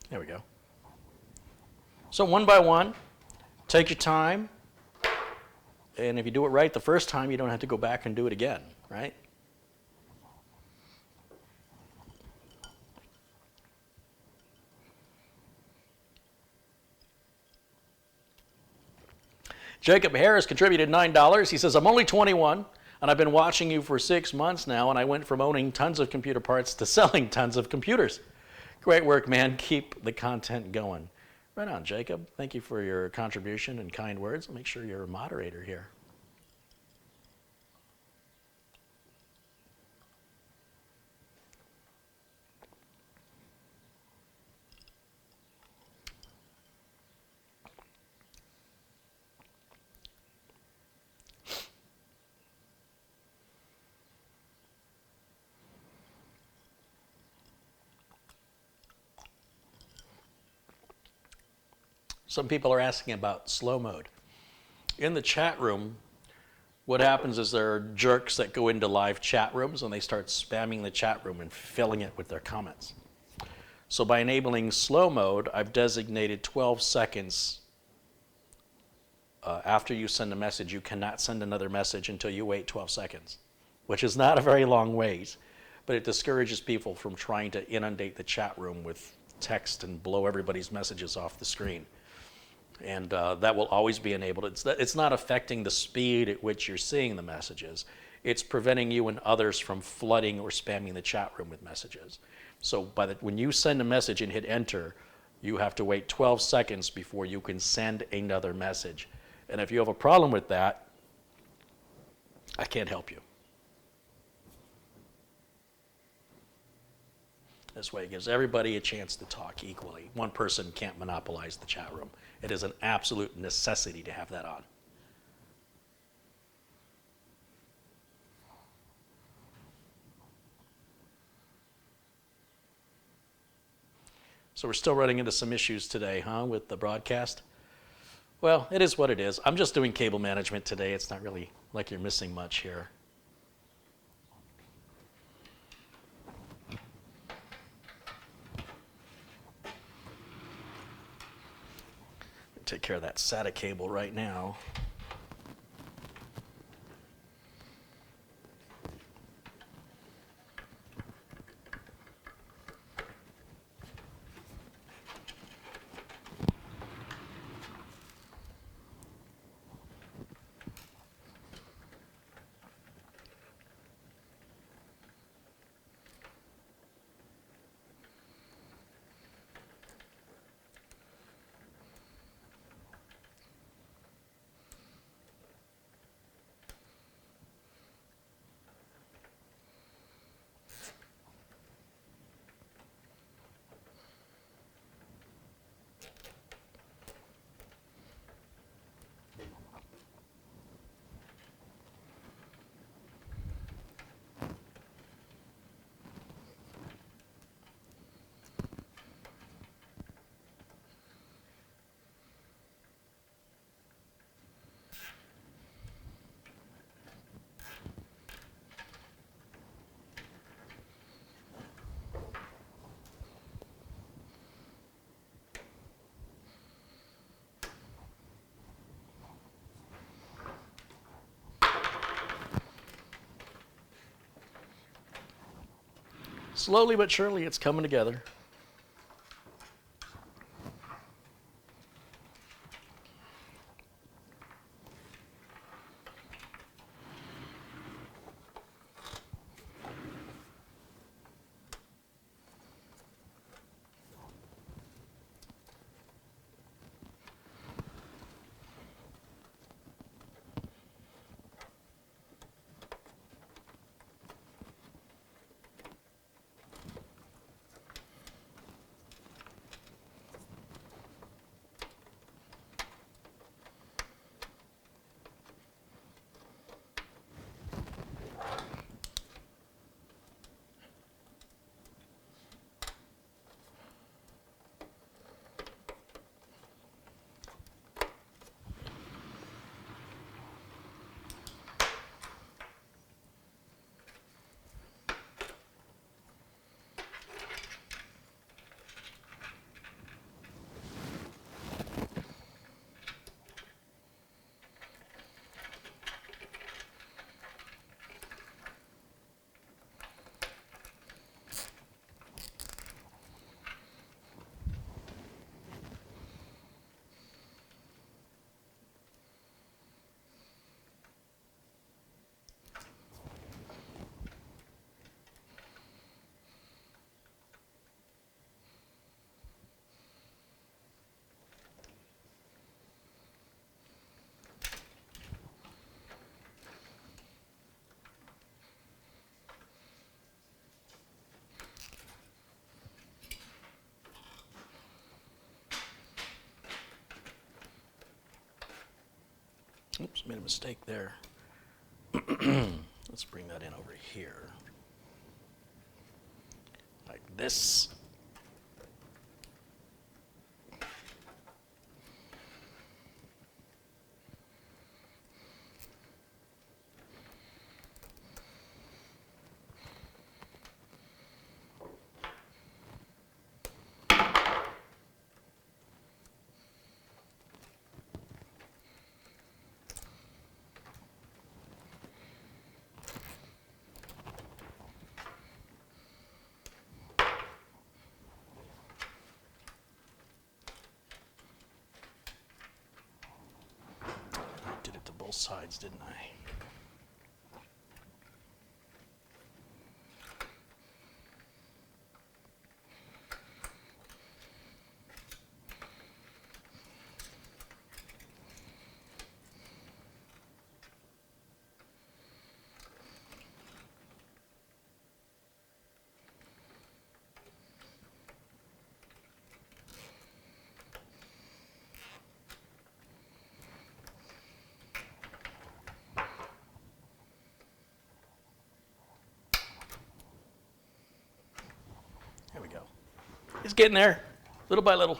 Speaker 1: There we go. So one by one, take your time. And if you do it right the first time, you don't have to go back and do it again, right? Jacob Harris contributed $9. He says, I'm only 21, and I've been watching you for 6 months now, and I went from owning tons of computer parts to selling tons of computers. Great work, man. Keep the content going. Right on, Jacob. Thank you for your contribution and kind words. I'll make sure you're a moderator here. Some people are asking about slow mode. In the chat room, what happens is there are jerks that go into live chat rooms and they start spamming the chat room and filling it with their comments. So by enabling slow mode, I've designated 12 seconds after you send a message. You cannot send another message until you wait 12 seconds, which is not a very long wait, but it discourages people from trying to inundate the chat room with text and blow everybody's messages off the screen. And that will always be enabled. It's not affecting the speed at which you're seeing the messages. It's preventing you and others from flooding or spamming the chat room with messages. So when you send a message and hit enter, you have to wait 12 seconds before you can send another message. And if you have a problem with that, I can't help you. This way it gives everybody a chance to talk equally. One person can't monopolize the chat room. It is an absolute necessity to have that on. So we're still running into some issues today, huh, with the broadcast? Well, it is what it is. I'm just doing cable management today. It's not really like you're missing much here. Take care of that SATA cable right now. Slowly but surely, it's coming together. Oops, made a mistake there. Let's bring that in over here. Like this. Did it to both sides, didn't I? There we go. It's getting there, little by little.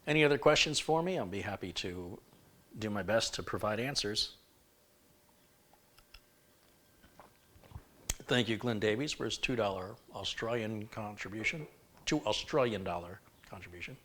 Speaker 1: Any other questions for me? I'll be happy to do my best to provide answers. Thank you, Glenn Davies, for his $2 Australian contribution, $2 Australian contribution.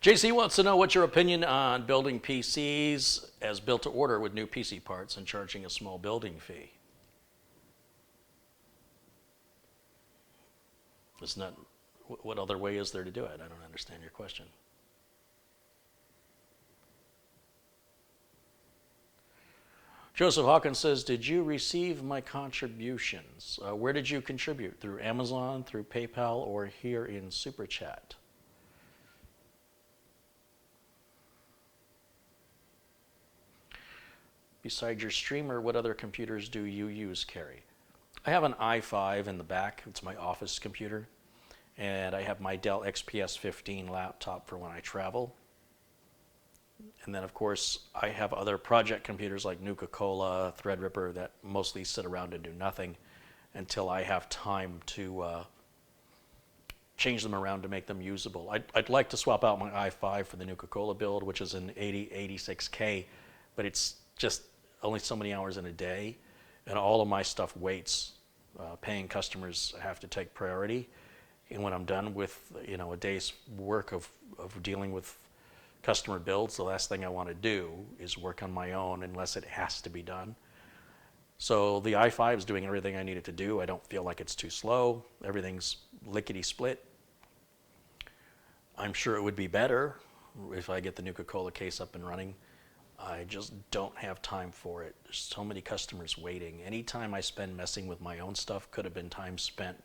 Speaker 1: JC wants to know what's your opinion on building PCs as built to order with new PC parts and charging a small building fee. It's not, what other way is there to do it? I don't understand your question. Joseph Hawkins says, did you receive my contributions? Where did you contribute? Through Amazon, through PayPal, or here in Super Chat? Besides your streamer, what other computers do you use, Carey? I have an i5 in the back. It's my office computer. And I have my Dell XPS 15 laptop for when I travel. And then, of course, I have other project computers like Nuka-Cola, Threadripper that mostly sit around and do nothing until I have time to change them around to make them usable. I'd like to swap out my i5 for the Nuka-Cola build, which is an 8086K, but it's just only so many hours in a day, and all of my stuff waits. Paying customers have to take priority, and when I'm done with a day's work of dealing with customer builds, the last thing I want to do is work on my own unless it has to be done. So the i5 is doing everything I need it to do. I don't feel like it's too slow. Everything's lickety split. I'm sure it would be better if I get the Nuka-Cola case up and running. I just don't have time for it. There's so many customers waiting. Any time I spend messing with my own stuff could have been time spent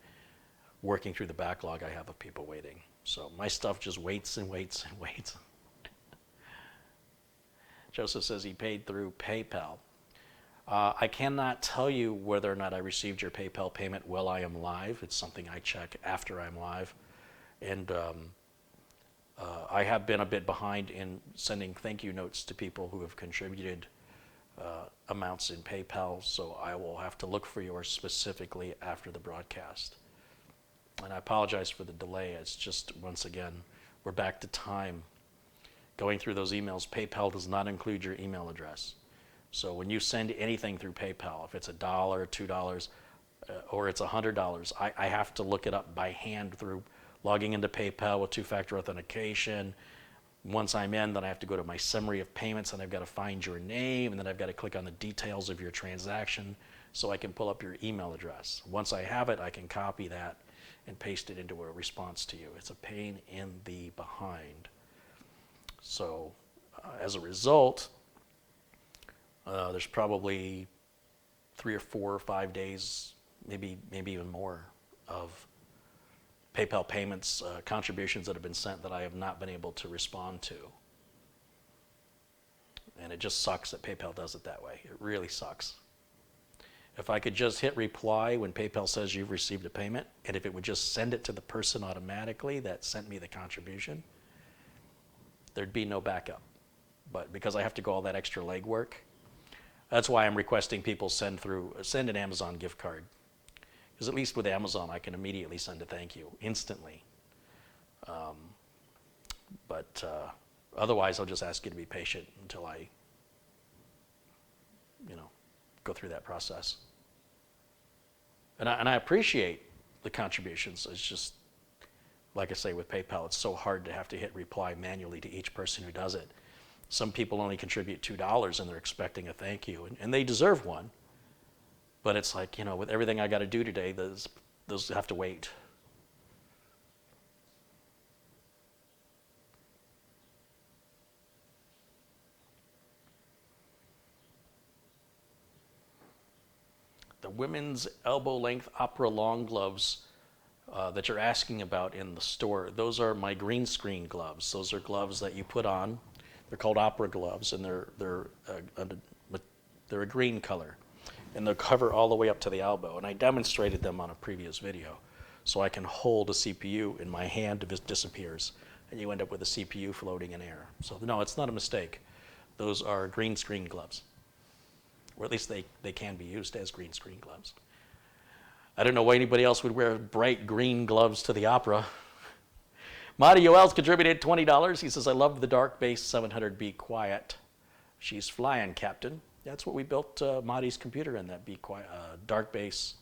Speaker 1: working through the backlog I have of people waiting. So my stuff just waits and waits and waits. Joseph says he paid through PayPal. I cannot tell you whether or not I received your PayPal payment while I am live. It's something I check after I'm live. And I have been a bit behind in sending thank you notes to people who have contributed amounts in PayPal, so I will have to look for yours specifically after the broadcast. And I apologize for the delay. It's just, once again, we're back to time. Going through those emails, PayPal does not include your email address. So when you send anything through PayPal, if it's $1, $2, or it's $100, I have to look it up by hand through logging into PayPal with two-factor authentication. Once I'm in, then I have to go to my summary of payments, and I've got to find your name, and then I've got to click on the details of your transaction so I can pull up your email address. Once I have it, I can copy that and paste it into a response to you. It's a pain in the behind. So as a result, there's probably 3 or 4 or 5 days, maybe even more, of PayPal payments, contributions that have been sent that I have not been able to respond to. And it just sucks that PayPal does it that way. It really sucks. If I could just hit reply when PayPal says you've received a payment, and if it would just send it to the person automatically that sent me the contribution, there'd be no backup. But because I have to go all that extra legwork, that's why I'm requesting people send an Amazon gift card. Because at least with Amazon, I can immediately send a thank you instantly. But otherwise, I'll just ask you to be patient until I, go through that process. And I appreciate the contributions. It's just, like I say, with PayPal, it's so hard to have to hit reply manually to each person who does it. Some people only contribute $2 and they're expecting a thank you, and they deserve one. But it's like, with everything I got to do today, those have to wait. The women's elbow-length opera long gloves that you're asking about in the store, those are my green screen gloves. Those are gloves that you put on. They're called opera gloves, and they're a green color. And they'll cover all the way up to the elbow. And I demonstrated them on a previous video. So I can hold a CPU in my hand if it disappears, and you end up with a CPU floating in air. So no, it's not a mistake. Those are green screen gloves. Or at least they can be used as green screen gloves. I don't know why anybody else would wear bright green gloves to the opera. Marty Yoel's contributed $20. He says, I love the dark bass 700 Be Quiet. She's flying, Captain. That's what we built Marty's computer in, that Be Quiet, dark bass.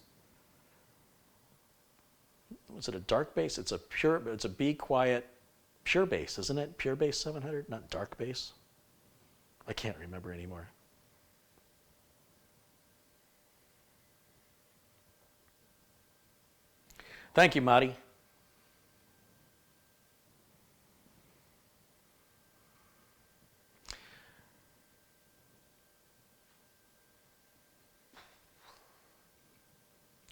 Speaker 1: Was it a dark bass? It's a Be Quiet pure bass, isn't it? Pure bass 700, not dark bass. I can't remember anymore. Thank you, Marty.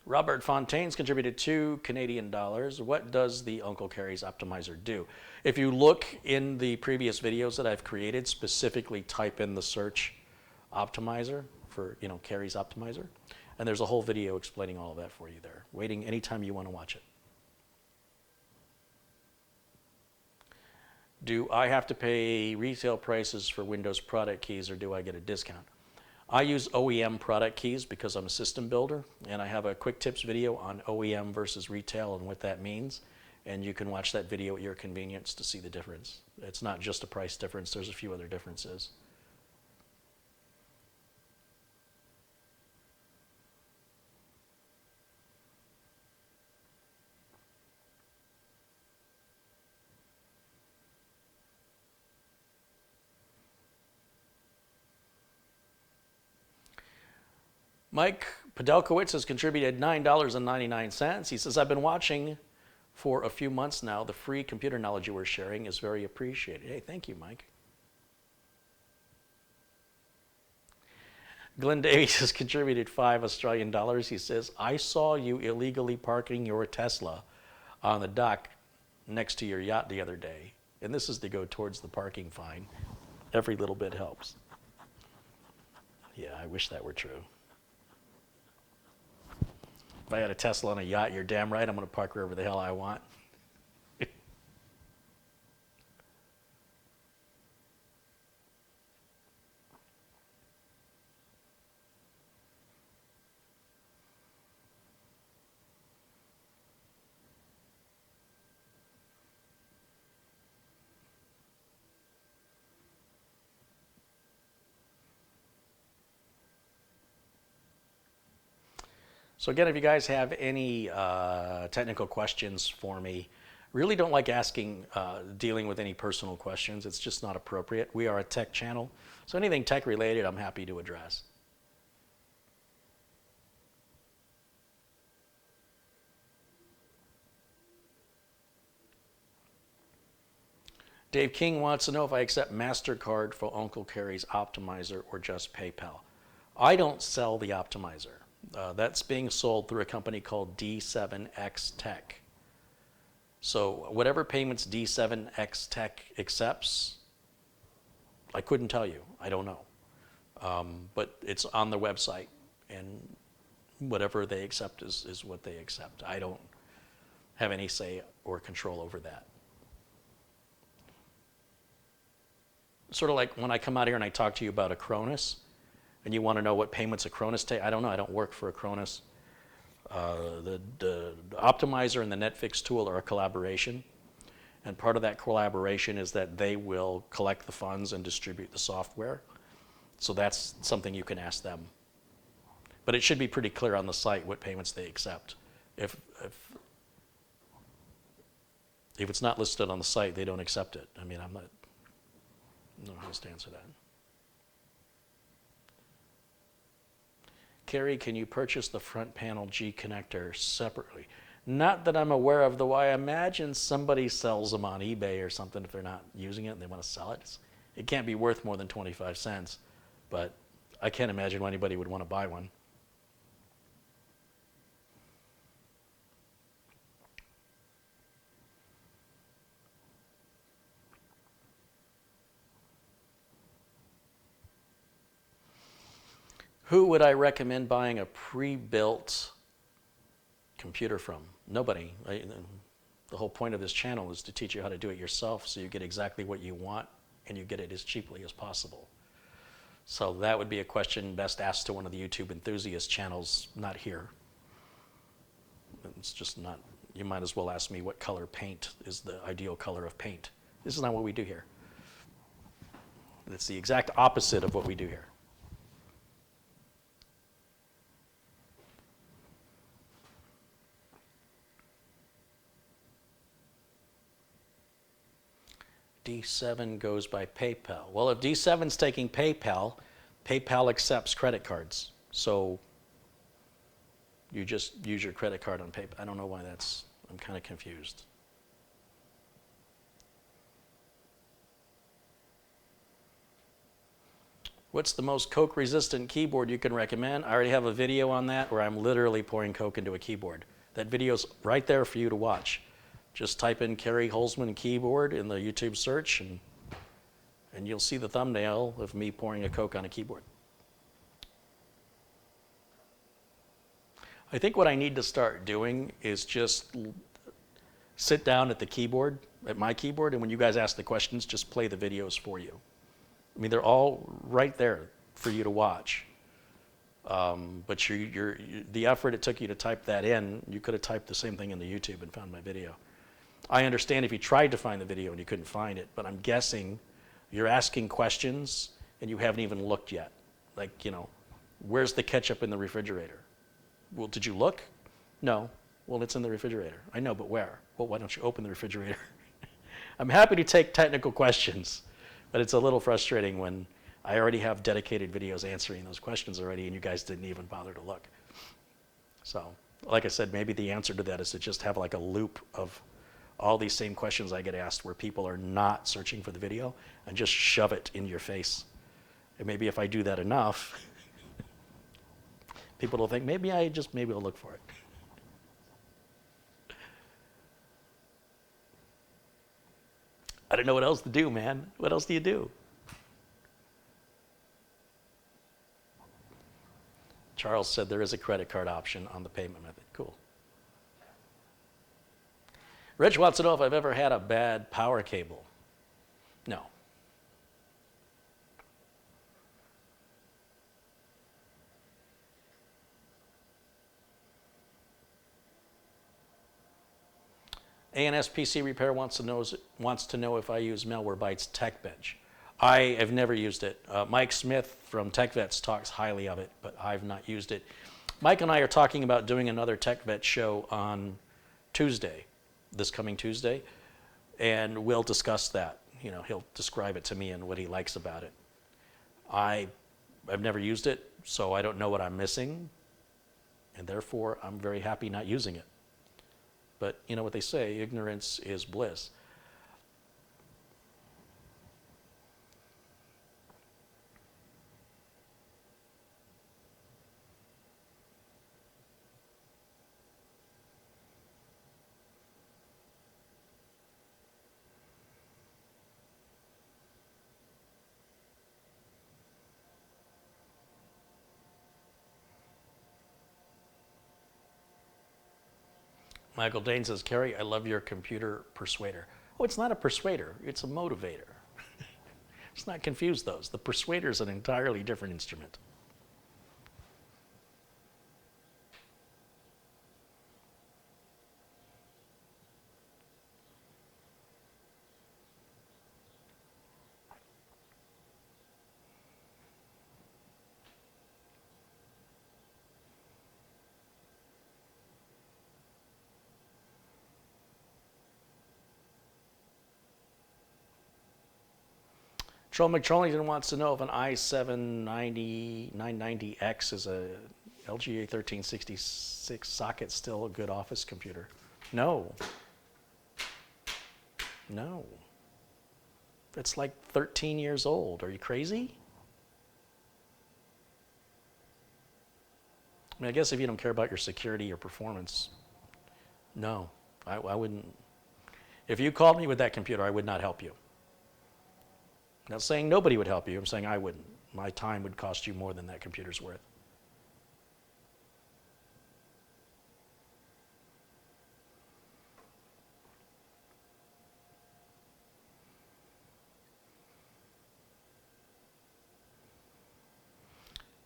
Speaker 1: Robert Fontaine's contributed $2 Canadian. What does the Uncle Carey's optimizer do? If you look in the previous videos that I've created, specifically type in the search optimizer for, Carey's optimizer, and there's a whole video explaining all of that for you there, waiting anytime you want to watch it. Do I have to pay retail prices for Windows product keys, or do I get a discount? I use OEM product keys because I'm a system builder, and I have a quick tips video on OEM versus retail and what that means, and you can watch that video at your convenience to see the difference. It's not just a price difference, there's a few other differences. Mike Podelkowitz has contributed $9.99. He says, I've been watching for a few months now. The free computer knowledge you were sharing is very appreciated. Hey, thank you, Mike. Glenn Davies has contributed $5 Australian. He says, I saw you illegally parking your Tesla on the dock next to your yacht the other day. And this is to go towards the parking fine. Every little bit helps. Yeah, I wish that were true. If I had a Tesla on a yacht, you're damn right I'm going to park wherever the hell I want. So again, if you guys have any technical questions for me, really don't like dealing with any personal questions. It's just not appropriate. We are a tech channel, so anything tech related, I'm happy to address. Dave King wants to know if I accept MasterCard for Uncle Carey's optimizer or just PayPal. I don't sell the optimizer. That's being sold through a company called D7X Tech. So whatever payments D7X Tech accepts, I couldn't tell you. I don't know. But it's on their website, and whatever they accept is what they accept. I don't have any say or control over that. Sort of like when I come out here and I talk to you about Acronis, and you want to know what payments Acronis take. I don't know. I don't work for Acronis. The optimizer and the Netfix tool are a collaboration. And part of that collaboration is that they will collect the funds and distribute the software. So that's something you can ask them. But it should be pretty clear on the site what payments they accept. If it's not listed on the site, they don't accept it. I mean, I don't know how to answer that. Carey, can you purchase the front panel G connector separately? Not that I'm aware of, though I imagine somebody sells them on eBay or something if they're not using it and they want to sell it. It can't be worth more than 25 cents, but I can't imagine why anybody would want to buy one. Who would I recommend buying a pre-built computer from? Nobody. The whole point of this channel is to teach you how to do it yourself so you get exactly what you want and you get it as cheaply as possible. So that would be a question best asked to one of the YouTube enthusiast channels, not here. It's just not, you might as well ask me what color paint is the ideal color of paint. This is not what we do here. It's the exact opposite of what we do here. D7 goes by PayPal. Well, if D7's taking PayPal, PayPal accepts credit cards. So you just use your credit card on PayPal. I don't know why I'm kind of confused. What's the most Coke-resistant keyboard you can recommend? I already have a video on that where I'm literally pouring Coke into a keyboard. That video's right there for you to watch. Just type in Carey Holzman keyboard in the YouTube search, and you'll see the thumbnail of me pouring a Coke on a keyboard. I think what I need to start doing is just sit down at the keyboard, at my keyboard, and when you guys ask the questions, just play the videos for you. I mean, they're all right there for you to watch. But the effort it took you to type that in, you could have typed the same thing into YouTube and found my video. I understand if you tried to find the video and you couldn't find it, but I'm guessing you're asking questions and you haven't even looked yet. Like, where's the ketchup in the refrigerator? Well, did you look? No. Well, it's in the refrigerator. I know, but where? Well, why don't you open the refrigerator? I'm happy to take technical questions, but it's a little frustrating when I already have dedicated videos answering those questions already, and you guys didn't even bother to look. So, like I said, maybe the answer to that is to just have like a loop of all these same questions I get asked where people are not searching for the video and just shove it in your face. And maybe if I do that enough, people will think, maybe I'll look for it. I don't know what else to do, man. What else do you do? Charles said there is a credit card option on the payment method. Cool. Rich wants to know if I've ever had a bad power cable. No. ANS PC Repair wants to know if I use Malwarebytes TechBench. I have never used it. Mike Smith from TechVets talks highly of it, but I've not used it. Mike and I are talking about doing another TechVet show on Tuesday, this coming Tuesday, and we'll discuss that. You know, he'll describe it to me and what he likes about it. I've never used it, so I don't know what I'm missing, and therefore I'm very happy not using it. But you know what they say, ignorance is bliss. Michael Dane says, Carey, I love your computer persuader. Oh, it's not a persuader, it's a motivator. Let's not confuse those. The persuader is an entirely different instrument. Troll McTrollington wants to know if an i7-990X is a LGA 1366 socket still a good office computer. No. No. It's like 13 years old. Are you crazy? I mean, I guess if you don't care about your security or performance, no, I wouldn't. If you called me with that computer, I would not help you. I'm not saying nobody would help you. I'm saying I wouldn't. My time would cost you more than that computer's worth.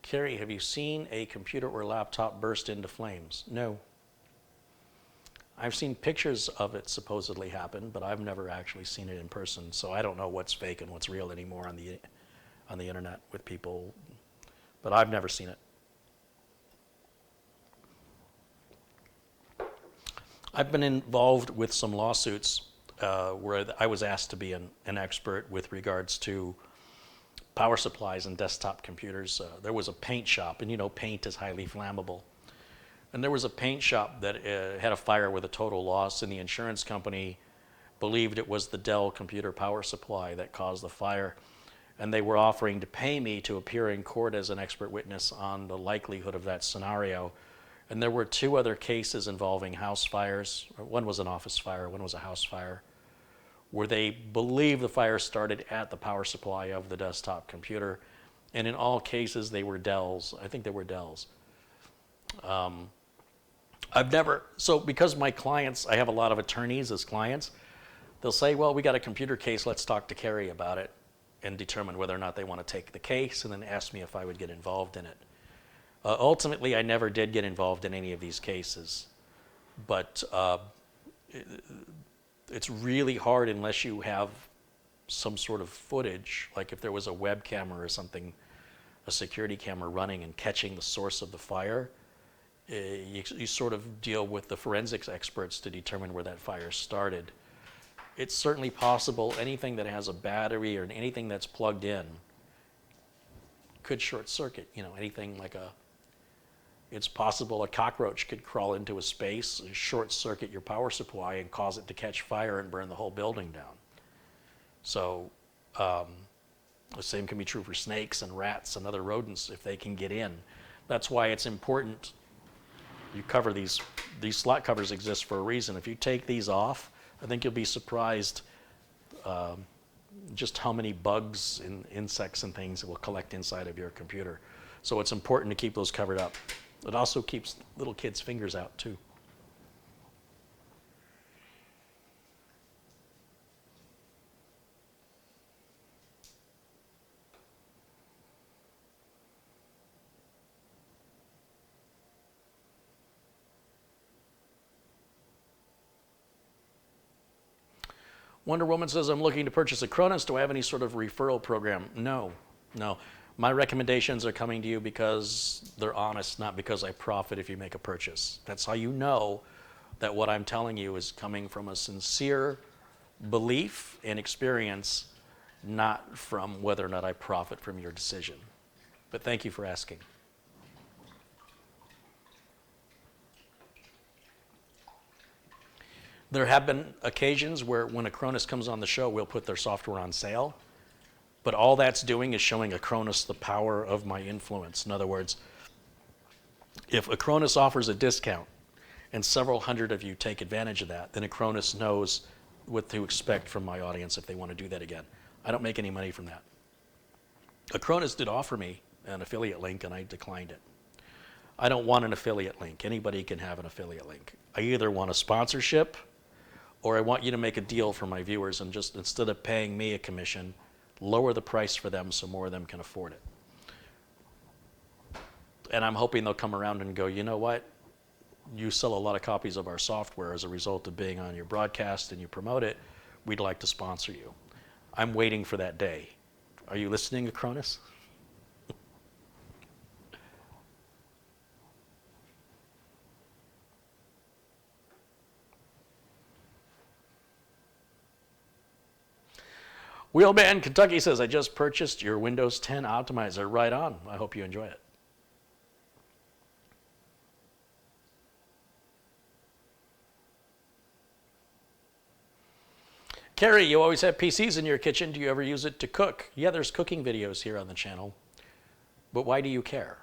Speaker 1: Carey, have you seen a computer or laptop burst into flames? No. I've seen pictures of it supposedly happen, but I've never actually seen it in person, so I don't know what's fake and what's real anymore on the internet with people, but I've never seen it. I've been involved with some lawsuits where I was asked to be an expert with regards to power supplies and desktop computers. There was a paint shop, and you know paint is highly flammable. And there was a paint shop that had a fire with a total loss, and the insurance company believed it was the Dell computer power supply that caused the fire. And they were offering to pay me to appear in court as an expert witness on the likelihood of that scenario. And there were two other cases involving house fires. One was an office fire, one was a house fire, where they believe the fire started at the power supply of the desktop computer. And in all cases, they were Dells. I think they were Dells. So because my clients, I have a lot of attorneys as clients, they'll say, well, we got a computer case, let's talk to Carey about it and determine whether or not they want to take the case, and then ask me if I would get involved in it. Ultimately, I never did get involved in any of these cases, but it's really hard unless you have some sort of footage, like if there was a web camera or something, a security camera running and catching the source of the fire. You sort of deal with the forensics experts to determine where that fire started. It's certainly possible anything that has a battery or anything that's plugged in could short circuit. Anything like it's possible a cockroach could crawl into a space, short circuit your power supply, and cause it to catch fire and burn the whole building down. So the same can be true for snakes and rats and other rodents if they can get in. That's why it's important you cover these slot covers exist for a reason. If you take these off, I think you'll be surprised just how many bugs and insects and things will collect inside of your computer. So it's important to keep those covered up. It also keeps little kids' fingers out too. Wonder Woman says, I'm looking to purchase a Cronus. Do I have any sort of referral program? No. My recommendations are coming to you because they're honest, not because I profit if you make a purchase. That's how you know that what I'm telling you is coming from a sincere belief and experience, not from whether or not I profit from your decision. But thank you for asking. There have been occasions where when a Cronus comes on the show, we'll put their software on sale. But all that's doing is showing a Cronus the power of my influence. In other words, if a Cronus offers a discount and several hundred of you take advantage of that, then a Cronus knows what to expect from my audience if they want to do that again. I don't make any money from that. A Cronus did offer me an affiliate link and I declined it. I don't want an affiliate link. Anybody can have an affiliate link. I either want a sponsorship or I want you to make a deal for my viewers and just, instead of paying me a commission, lower the price for them so more of them can afford it. And I'm hoping they'll come around and go, you know what? You sell a lot of copies of our software as a result of being on your broadcast and you promote it. We'd like to sponsor you. I'm waiting for that day. Are you listening, Cronus? Wheelman Kentucky says, I just purchased your Windows 10 optimizer. Right on. I hope you enjoy it. Carey, you always have PCs in your kitchen. Do you ever use it to cook? Yeah, there's cooking videos here on the channel. But why do you care?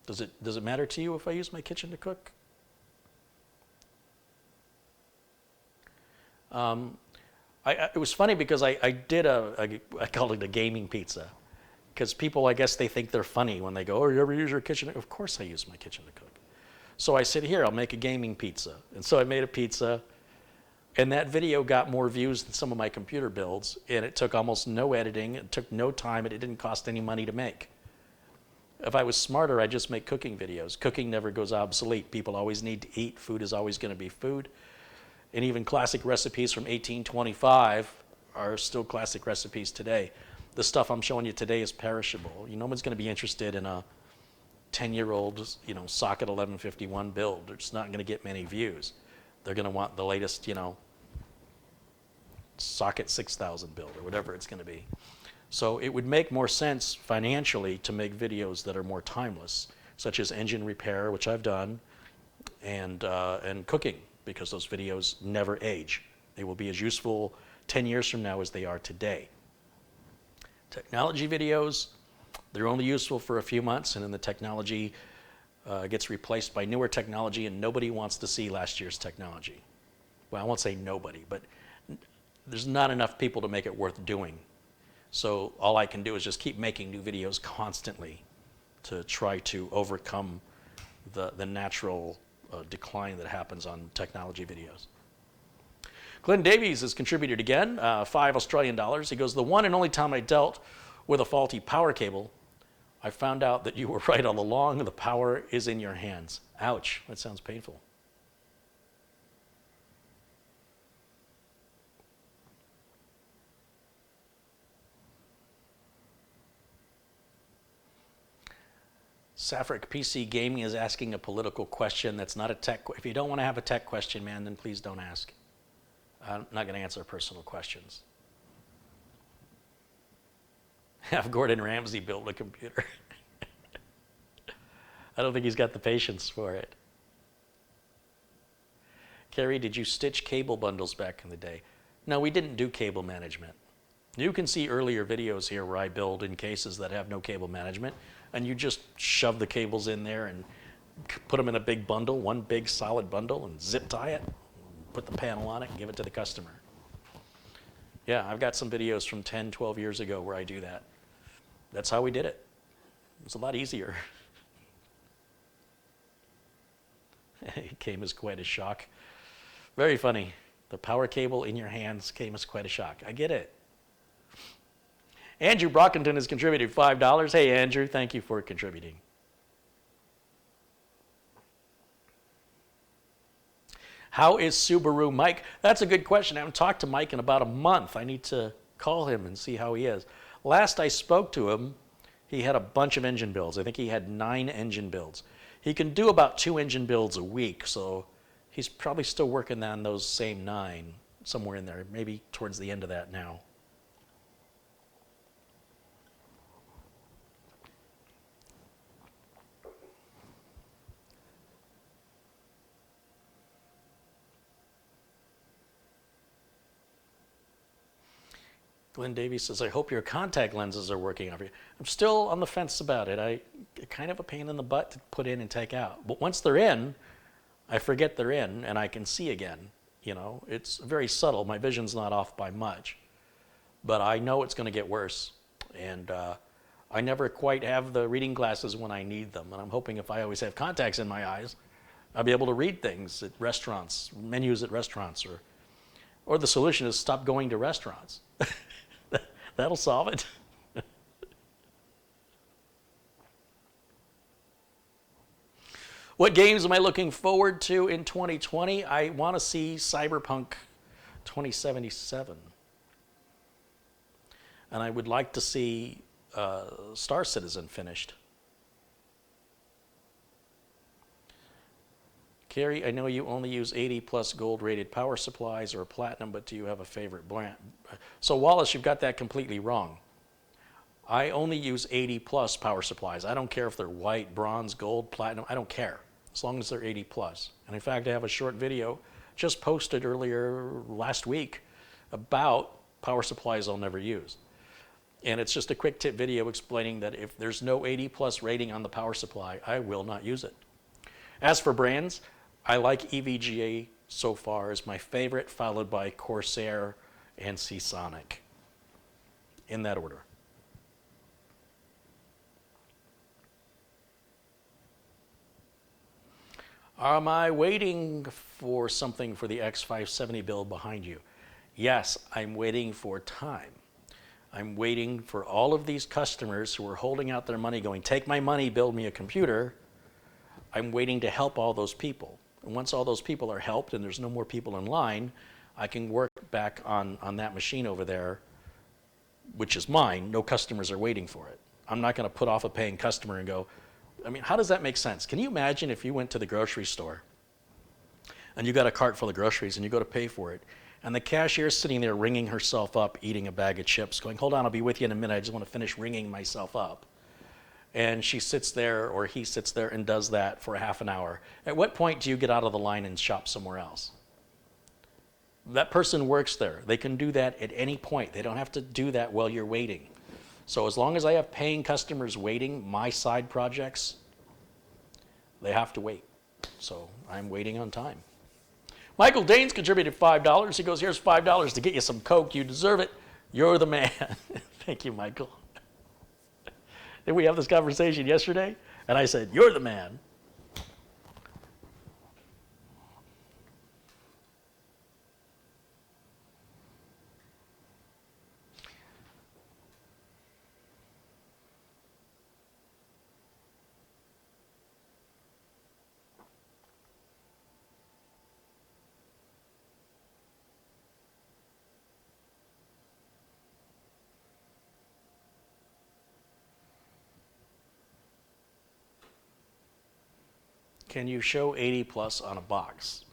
Speaker 1: Does it matter to you if I use my kitchen to cook? It was funny because I did I called it a gaming pizza. Because people, I guess they think they're funny when they go, oh, you ever use your kitchen? Of course I use my kitchen to cook. So I said, here, I'll make a gaming pizza. And so I made a pizza. And that video got more views than some of my computer builds. And it took almost no editing. It took no time. And it didn't cost any money to make. If I was smarter, I'd just make cooking videos. Cooking never goes obsolete. People always need to eat. Food is always going to be food. And even classic recipes from 1825 are still classic recipes today. The stuff I'm showing you today is perishable. No one's going to be interested in a 10-year-old, socket 1151 build. It's not going to get many views. They're going to want the latest, socket 6000 build or whatever it's going to be. So it would make more sense financially to make videos that are more timeless, such as engine repair, which I've done, and cooking, because those videos never age. They will be as useful 10 years from now as they are today. Technology videos, they're only useful for a few months, and then the technology gets replaced by newer technology, and nobody wants to see last year's technology. Well, I won't say nobody, but there's not enough people to make it worth doing. So all I can do is just keep making new videos constantly to try to overcome the natural decline that happens on technology videos. Glenn Davies has contributed again, $5 Australian. He goes, the one and only time I dealt with a faulty power cable, I found out that you were right all along. The power is in your hands. Ouch, that sounds painful. Safric PC Gaming is asking a political question that's not a tech. If you don't want to have a tech question, man, then please don't ask. I'm not going to answer personal questions. Have Gordon Ramsay build a computer. I don't think he's got the patience for it. Carey, did you stitch cable bundles back in the day? No, we didn't do cable management. You can see earlier videos here where I build in cases that have no cable management, and you just shove the cables in there and put them in a big bundle, one big solid bundle, and zip tie it, put the panel on it, and give it to the customer. Yeah, I've got some videos from 10, 12 years ago where I do that. That's how we did it. It was a lot easier. It came as quite a shock. Very funny. The power cable in your hands came as quite a shock. I get it. Andrew Brockington has contributed $5. Hey, Andrew, thank you for contributing. How is Subaru Mike? That's a good question. I haven't talked to Mike in about a month. I need to call him and see how he is. Last I spoke to him, he had a bunch of engine builds. I think he had 9 engine builds. He can do about 2 engine builds a week, so he's probably still working on those same 9, somewhere in there, maybe towards the end of that now. Glenn Davies says, I hope your contact lenses are working over you. I'm still on the fence about it. Kind of a pain in the butt to put in and take out. But once they're in, I forget they're in and I can see again. You know, it's very subtle. My vision's not off by much. But I know it's going to get worse. And I never quite have the reading glasses when I need them. And I'm hoping if I always have contacts in my eyes, I'll be able to read things at restaurants, menus at restaurants. Or the solution is stop going to restaurants. That'll solve it. What games am I looking forward to in 2020? I want to see Cyberpunk 2077. And I would like to see Star Citizen finished. Carey, I know you only use 80 plus gold rated power supplies or platinum, but do you have a favorite brand? So Wallace, you've got that completely wrong. I only use 80 plus power supplies. I don't care if they're white, bronze, gold, platinum. I don't care, as long as they're 80 plus. And in fact, I have a short video just posted earlier last week about power supplies I'll never use. And it's just a quick tip video explaining that if there's no 80 plus rating on the power supply, I will not use it. As for brands, I like EVGA so far as my favorite, followed by Corsair and Seasonic, in that order. Am I waiting for something for the X570 build behind you? Yes, I'm waiting for time. I'm waiting for all of these customers who are holding out their money going, take my money, build me a computer. I'm waiting to help all those people. And once all those people are helped and there's no more people in line, I can work back on that machine over there, which is mine. No customers are waiting for it. I'm not going to put off a paying customer and go, I mean, how does that make sense? Can you imagine if you went to the grocery store and you got a cart full of groceries and you go to pay for it, and the cashier's sitting there ringing herself up, eating a bag of chips, going, hold on, I'll be with you in a minute. I just want to finish ringing myself up. And she sits there, or he sits there and does that for a half an hour. At what point do you get out of the line and shop somewhere else? That person works there. They can do that at any point. They don't have to do that while you're waiting. So as long as I have paying customers waiting, my side projects, they have to wait. So I'm waiting on time. Michael Danes contributed $5. He goes, here's $5 to get you some Coke. You deserve it. You're the man. Thank you, Michael. Did we have this conversation yesterday? And I said, you're the man. Can you show 80 plus on a box?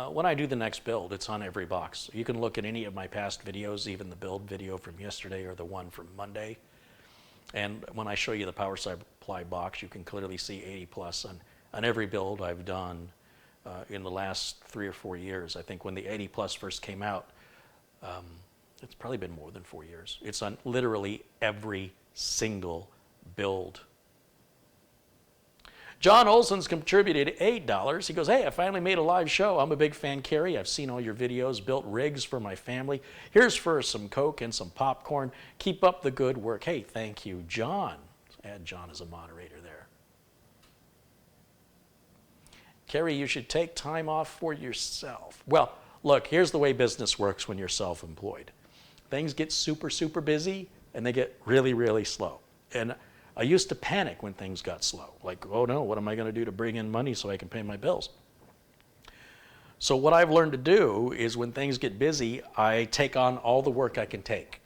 Speaker 1: When I do the next build, it's on every box. You can look at any of my past videos, even the build video from yesterday or the one from Monday. And when I show you the power supply box, you can clearly see 80 plus on every build I've done in the last 3 or 4 years. I think when the 80 plus first came out, it's probably been more than 4 years. It's on literally every single build. John Olson's contributed $8. He goes, hey, I finally made a live show. I'm a big fan, Carey. I've seen all your videos, built rigs for my family. Here's for some Coke and some popcorn. Keep up the good work. Hey, thank you, John. Add John as a moderator there. Carey, you should take time off for yourself. Well, look, here's the way business works when you're self-employed. Things get super, super busy, and they get really, really slow. And I used to panic when things got slow. Like, oh no, what am I going to do to bring in money so I can pay my bills? So what I've learned to do is when things get busy, I take on all the work I can take.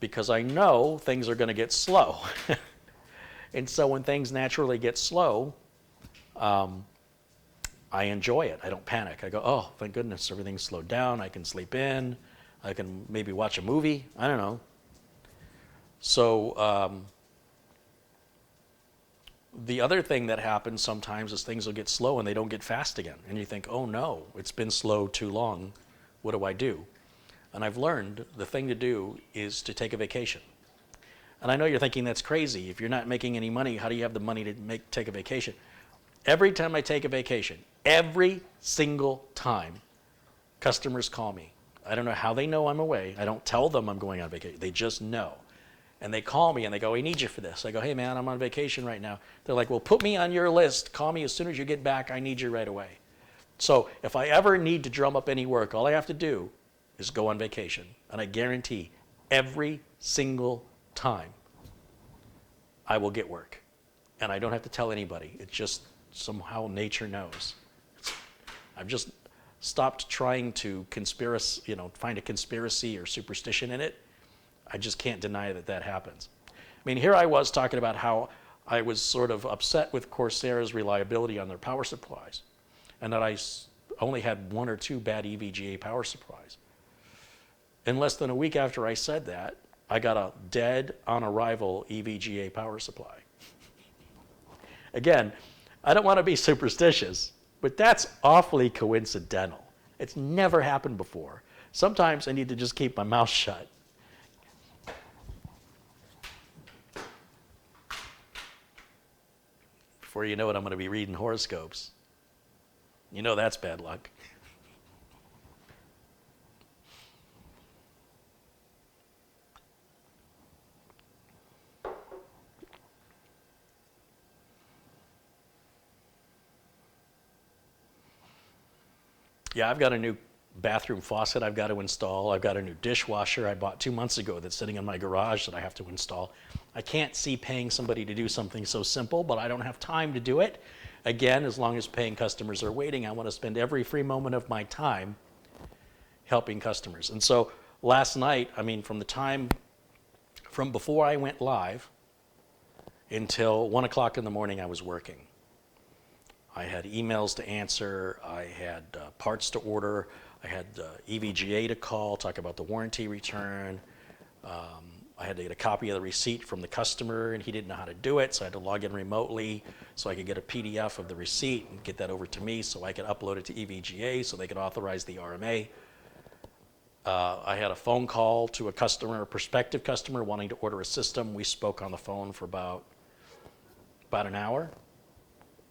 Speaker 1: Because I know things are going to get slow. And so when things naturally get slow, I enjoy it. I don't panic. I go, oh, thank goodness, everything's slowed down. I can sleep in. I can maybe watch a movie. I don't know. So the other thing that happens sometimes is things will get slow and they don't get fast again. And you think, oh no, it's been slow too long. What do I do? And I've learned the thing to do is to take a vacation. And I know you're thinking that's crazy. If you're not making any money, how do you have the money to take a vacation? Every time I take a vacation, every single time, customers call me. I don't know how they know I'm away. I don't tell them I'm going on vacation. They just know. And they call me and they go, we need you for this. I go, hey man, I'm on vacation right now. They're like, well, put me on your list. Call me as soon as you get back. I need you right away. So if I ever need to drum up any work, all I have to do is go on vacation. And I guarantee every single time I will get work. And I don't have to tell anybody. It's just somehow nature knows. I've just stopped trying to find a conspiracy or superstition in it. I just can't deny that that happens. I mean, here I was talking about how I was sort of upset with Corsair's reliability on their power supplies, and that I only had 1 or 2 bad EVGA power supplies. In less than a week after I said that, I got a dead on arrival EVGA power supply. Again, I don't want to be superstitious, but that's awfully coincidental. It's never happened before. Sometimes I need to just keep my mouth shut. Before you know it, I'm going to be reading horoscopes. You know that's bad luck. Yeah, I've got a new bathroom faucet I've got to install. I've got a new dishwasher I bought 2 months ago that's sitting in my garage that I have to install. I can't see paying somebody to do something so simple, but I don't have time to do it. Again, as long as paying customers are waiting, I want to spend every free moment of my time helping customers. And so last night, from before I went live until 1 o'clock in the morning, I was working. I had emails to answer, I had parts to order, I had EVGA to call, talk about the warranty return. I had to get a copy of the receipt from the customer, and he didn't know how to do it, so I had to log in remotely so I could get a PDF of the receipt and get that over to me so I could upload it to EVGA so they could authorize the RMA. I had a phone call to a prospective customer wanting to order a system. We spoke on the phone for about an hour,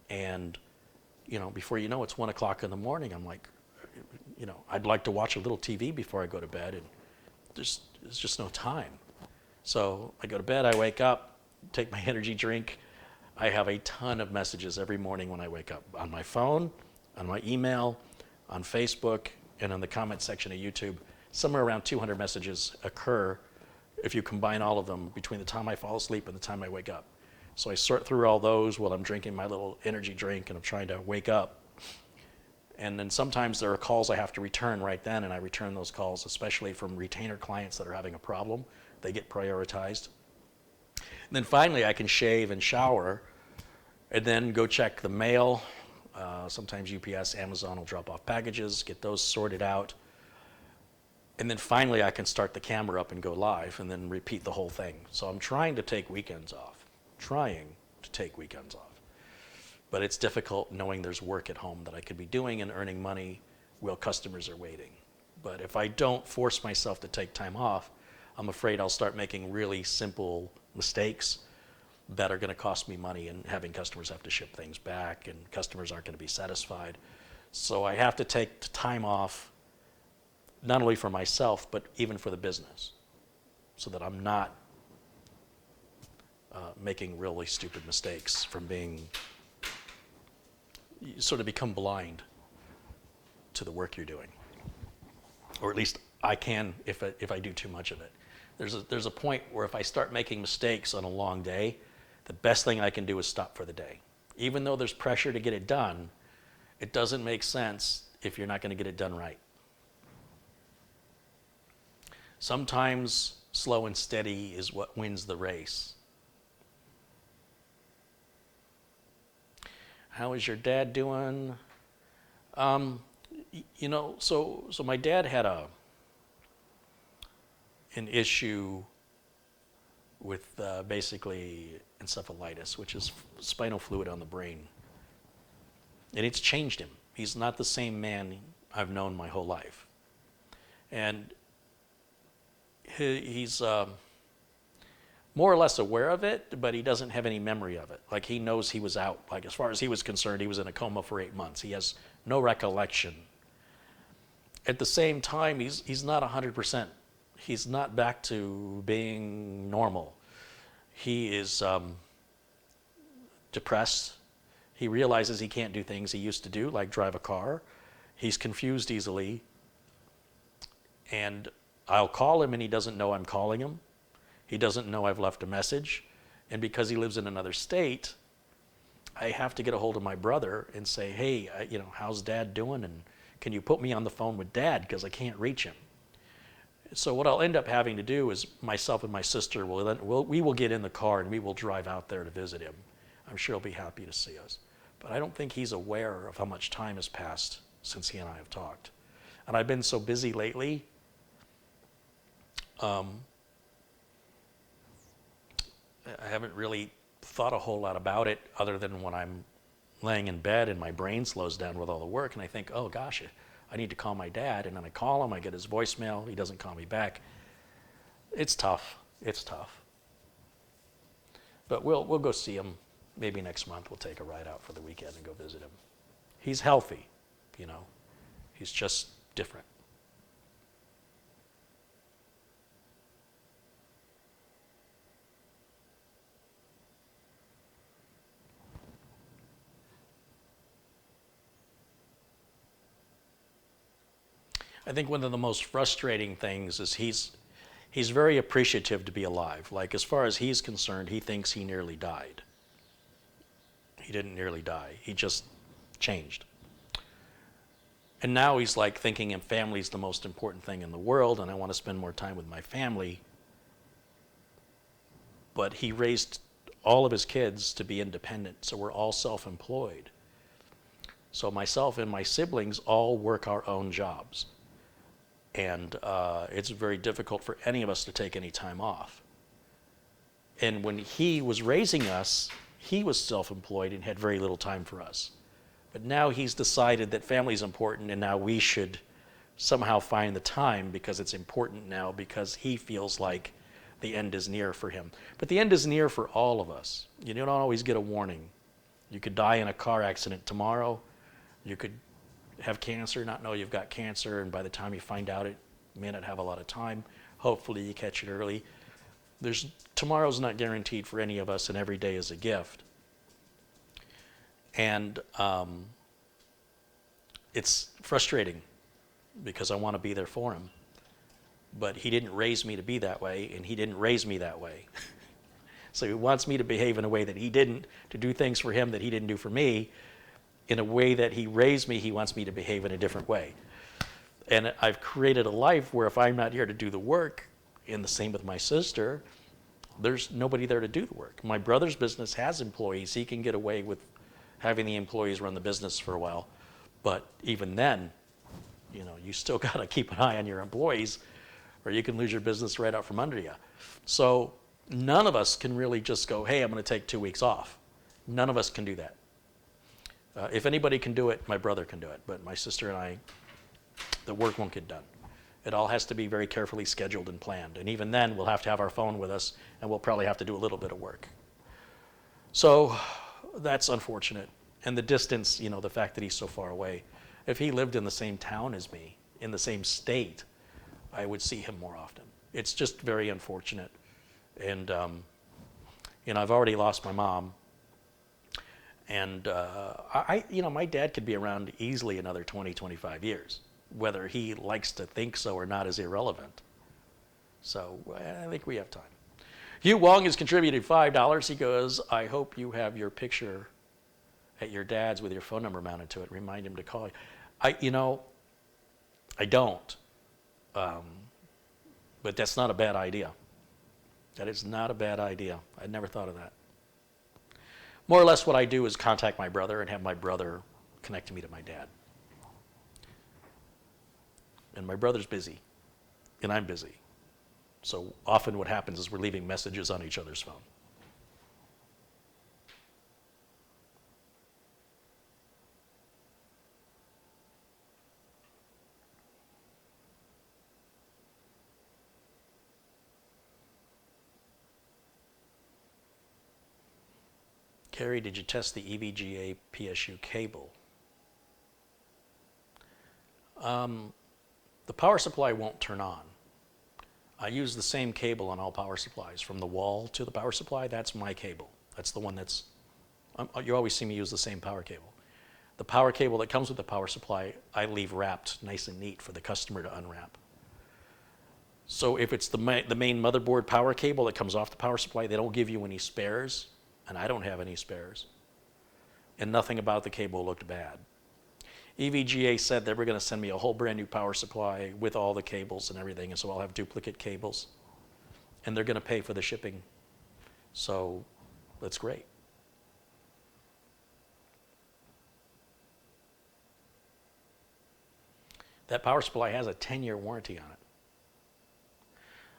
Speaker 1: and before you know, it's 1 o'clock in the morning. I'm like, I'd like to watch a little TV before I go to bed, and there's just no time. So I go to bed, I wake up, take my energy drink. I have a ton of messages every morning when I wake up on my phone, on my email, on Facebook, and on the comment section of YouTube. Somewhere around 200 messages occur if you combine all of them between the time I fall asleep and the time I wake up. So I sort through all those while I'm drinking my little energy drink and I'm trying to wake up. And then sometimes there are calls I have to return right then, and I return those calls, especially from retainer clients that are having a problem. They get prioritized. And then finally I can shave and shower and then go check the mail. Sometimes UPS, Amazon will drop off packages, get those sorted out. And then finally I can start the camera up and go live and then repeat the whole thing. So I'm trying to take weekends off. But it's difficult knowing there's work at home that I could be doing and earning money while customers are waiting. But if I don't force myself to take time off, I'm afraid I'll start making really simple mistakes that are going to cost me money and having customers have to ship things back and customers aren't going to be satisfied. So I have to take time off, not only for myself, but even for the business, so that I'm not making really stupid mistakes from being, you sort of become blind to the work you're doing. Or at least I can if I do too much of it. There's a point where if I start making mistakes on a long day, the best thing I can do is stop for the day. Even though there's pressure to get it done, it doesn't make sense if you're not going to get it done right. Sometimes slow and steady is what wins the race. How is your dad doing? You know, so my dad had an issue with basically encephalitis, which is spinal fluid on the brain. And it's changed him. He's not the same man I've known my whole life. And he's more or less aware of it, but he doesn't have any memory of it. Like, he knows he was out. Like, as far as he was concerned, he was in a coma for 8 months. He has no recollection. At the same time, he's not 100%. He's not back to being normal. He is depressed. He realizes he can't do things he used to do, like drive a car. He's confused easily. And I'll call him and he doesn't know I'm calling him. He doesn't know I've left a message. And because he lives in another state, I have to get a hold of my brother and say, hey, how's Dad doing? And can you put me on the phone with Dad, because I can't reach him. So what I'll end up having to do is myself and my sister we will get in the car and we will drive out there to visit him. I'm sure he'll be happy to see us. But I don't think he's aware of how much time has passed since he and I have talked. And I've been so busy lately. I haven't really thought a whole lot about it, other than when I'm laying in bed and my brain slows down with all the work and I think, oh gosh, I need to call my dad. And then I call him, I get his voicemail, he doesn't call me back. It's tough. But we'll go see him. Maybe next month we'll take a ride out for the weekend and go visit him. He's healthy, he's just different. I think one of the most frustrating things is he's very appreciative to be alive. Like, as far as he's concerned, he thinks he nearly died. He didn't nearly die. He just changed. And now he's like thinking family's the most important thing in the world, and I want to spend more time with my family. But he raised all of his kids to be independent, so we're all self-employed. So myself and my siblings all work our own jobs. And it's very difficult for any of us to take any time off. And when he was raising us, he was self-employed and had very little time for us. But now he's decided that family is important, and now we should somehow find the time, because it's important now, because he feels like the end is near for him. But the end is near for all of us. You don't always get a warning. You could die in a car accident tomorrow. You could have cancer, not know you've got cancer, and by the time you find out, it may not have a lot of time. Hopefully you catch it early. Tomorrow's not guaranteed for any of us, and every day is a gift. And it's frustrating, because I want to be there for him. But he didn't raise me to be that way, and he didn't raise me that way. So he wants me to behave in a way that he didn't, to do things for him that he didn't do for me. In a way that he raised me, he wants me to behave in a different way. And I've created a life where if I'm not here to do the work, and the same with my sister, there's nobody there to do the work. My brother's business has employees. He can get away with having the employees run the business for a while. But even then, You still got to keep an eye on your employees, or you can lose your business right out from under you. So none of us can really just go, hey, I'm going to take 2 weeks off. None of us can do that. If anybody can do it, my brother can do it. But my sister and I, the work won't get done. It all has to be very carefully scheduled and planned. And even then, we'll have to have our phone with us, and we'll probably have to do a little bit of work. So that's unfortunate. And the distance, the fact that he's so far away. If he lived in the same town as me, in the same state, I would see him more often. It's just very unfortunate. And, I've already lost my mom. And, my dad could be around easily another 20, 25 years. Whether he likes to think so or not is irrelevant. So I think we have time. Hugh Wong has contributed $5. He goes, I hope you have your picture at your dad's with your phone number mounted to it. Remind him to call you. I don't. But that's not a bad idea. That is not a bad idea. I never thought of that. More or less what I do is contact my brother and have my brother connect me to my dad. And my brother's busy, and I'm busy. So often what happens is we're leaving messages on each other's phone. Carey, did you test the EVGA PSU cable? The power supply won't turn on. I use the same cable on all power supplies. From the wall to the power supply, that's my cable. That's the one that's, you always see me use the same power cable. The power cable that comes with the power supply, I leave wrapped nice and neat for the customer to unwrap. So if it's the main motherboard power cable that comes off the power supply, they don't give you any spares, and I don't have any spares. And nothing about the cable looked bad. EVGA said they were going to send me a whole brand new power supply with all the cables and everything, and so I'll have duplicate cables. And they're going to pay for the shipping. So that's great. That power supply has a 10-year warranty on it.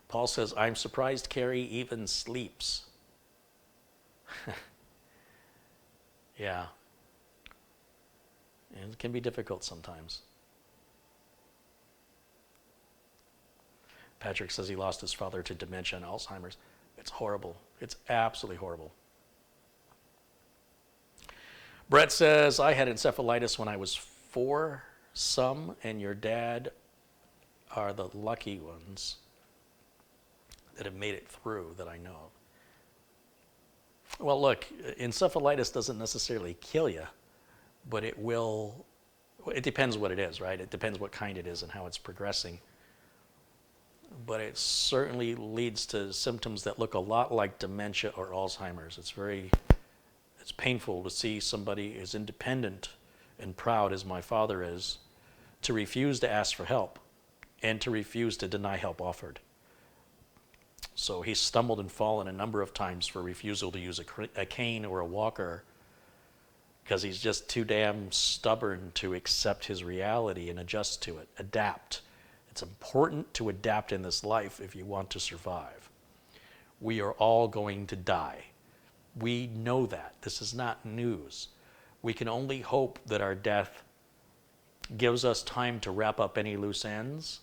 Speaker 1: Paul says, I'm surprised Carey even sleeps. Yeah. And it can be difficult sometimes. Patrick says he lost his father to dementia and Alzheimer's. It's horrible. It's absolutely horrible. Brett says, I had encephalitis when I was 4, and your dad are the lucky ones that have made it through that I know of. Well, look, encephalitis doesn't necessarily kill you, but it depends what it is, right? It depends what kind it is and how it's progressing. But it certainly leads to symptoms that look a lot like dementia or Alzheimer's. It's painful to see somebody as independent and proud as my father is, to refuse to ask for help and to refuse to deny help offered. So he's stumbled and fallen a number of times for refusal to use a cane or a walker because he's just too damn stubborn to accept his reality and adjust to it, adapt. It's important to adapt in this life if you want to survive. We are all going to die. We know that. This is not news. We can only hope that our death gives us time to wrap up any loose ends,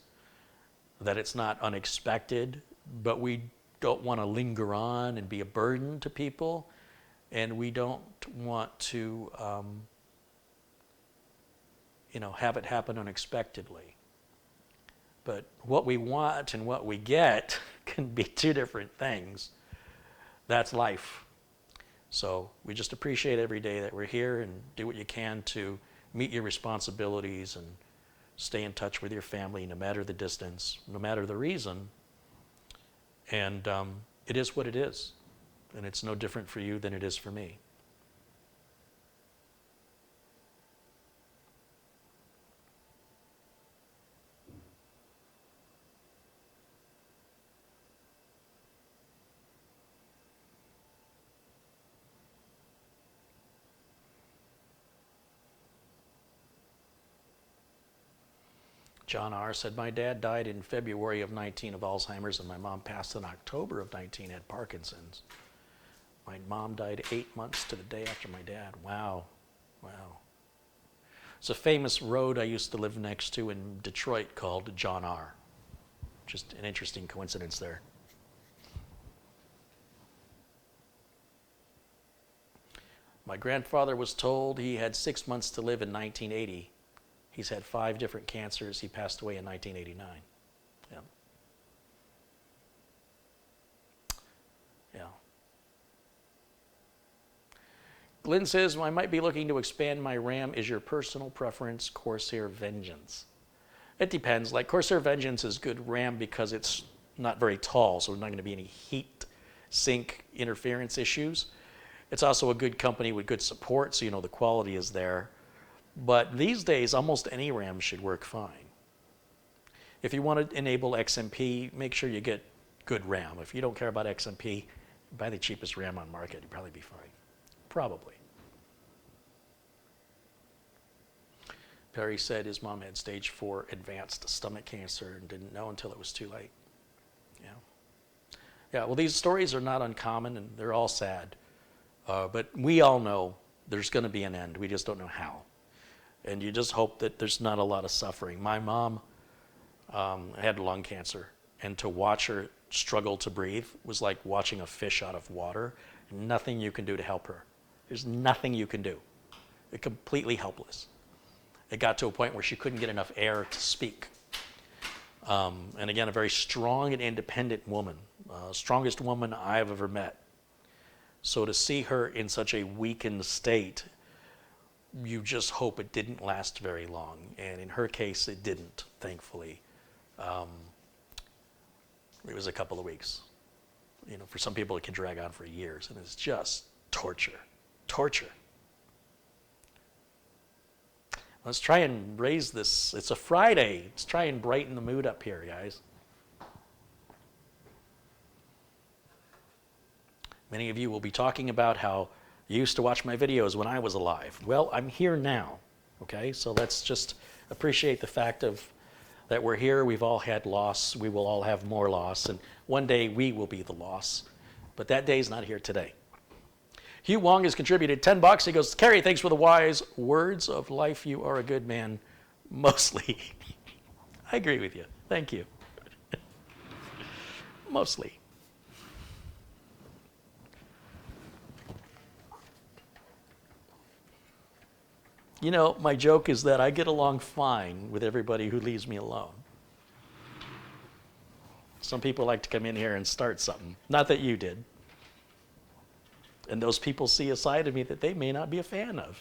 Speaker 1: that it's not unexpected, but we don't want to linger on and be a burden to people, and we don't want to have it happen unexpectedly. But what we want and what we get can be two different things. That's life. So we just appreciate every day that we're here, and do what you can to meet your responsibilities and stay in touch with your family no matter the distance, no matter the reason. And it is what it is. And it's no different for you than it is for me. John R. said, my dad died in February of 19 of Alzheimer's, and my mom passed in October of 19, had Parkinson's. My mom died 8 months to the day after my dad. Wow. Wow. It's a famous road I used to live next to in Detroit called John R. Just an interesting coincidence there. My grandfather was told he had 6 months to live in 1980. He's had 5 different cancers. He passed away in 1989. Yeah. Yeah. Glenn says, well, I might be looking to expand my RAM. Is your personal preference Corsair Vengeance? It depends. Like Corsair Vengeance is good RAM because it's not very tall, so there's not going to be any heat sink interference issues. It's also a good company with good support, so you know the quality is there. But these days, almost any RAM should work fine. If you want to enable XMP, make sure you get good RAM. If you don't care about XMP, buy the cheapest RAM on market. You'll probably be fine. Probably. Perry said his mom had stage 4 advanced stomach cancer and didn't know until it was too late. Yeah. Yeah, well, these stories are not uncommon, and they're all sad. But we all know there's going to be an end. We just don't know how. And you just hope that there's not a lot of suffering. My mom had lung cancer, and to watch her struggle to breathe was like watching a fish out of water. Nothing you can do to help her. There's nothing you can do. It's completely helpless. It got to a point where she couldn't get enough air to speak. And again, a very strong and independent woman, strongest woman I've ever met. So to see her in such a weakened state, you just hope it didn't last very long. And in her case, it didn't, thankfully. It was a couple of weeks. You know, for some people, it can drag on for years, and it's just torture. Torture. Let's try and raise this. It's a Friday. Let's try and brighten the mood up here, guys. Many of you will be talking about how you used to watch my videos when I was alive. Well, I'm here now, okay? So let's just appreciate the fact that we're here. We've all had loss. We will all have more loss, and one day we will be the loss. But that day's not here today. Hugh Wong has contributed $10. He goes, Carey, thanks for the wise words of life. You are a good man, mostly. I agree with you. Thank you. Mostly. You know, my joke is that I get along fine with everybody who leaves me alone. Some people like to come in here and start something. Not that you did. And those people see a side of me that they may not be a fan of.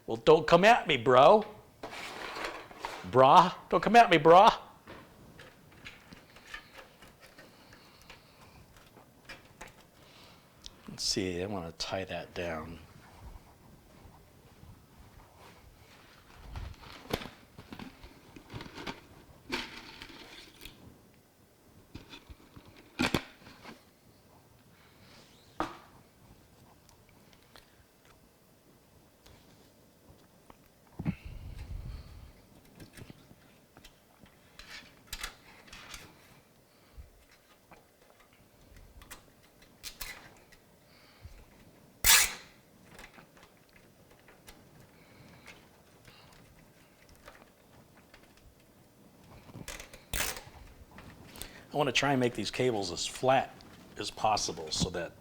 Speaker 1: Well, don't come at me, bro. Brah. Don't come at me, brah. Let's see, I want to tie that down. I want to try and make these cables as flat as possible so that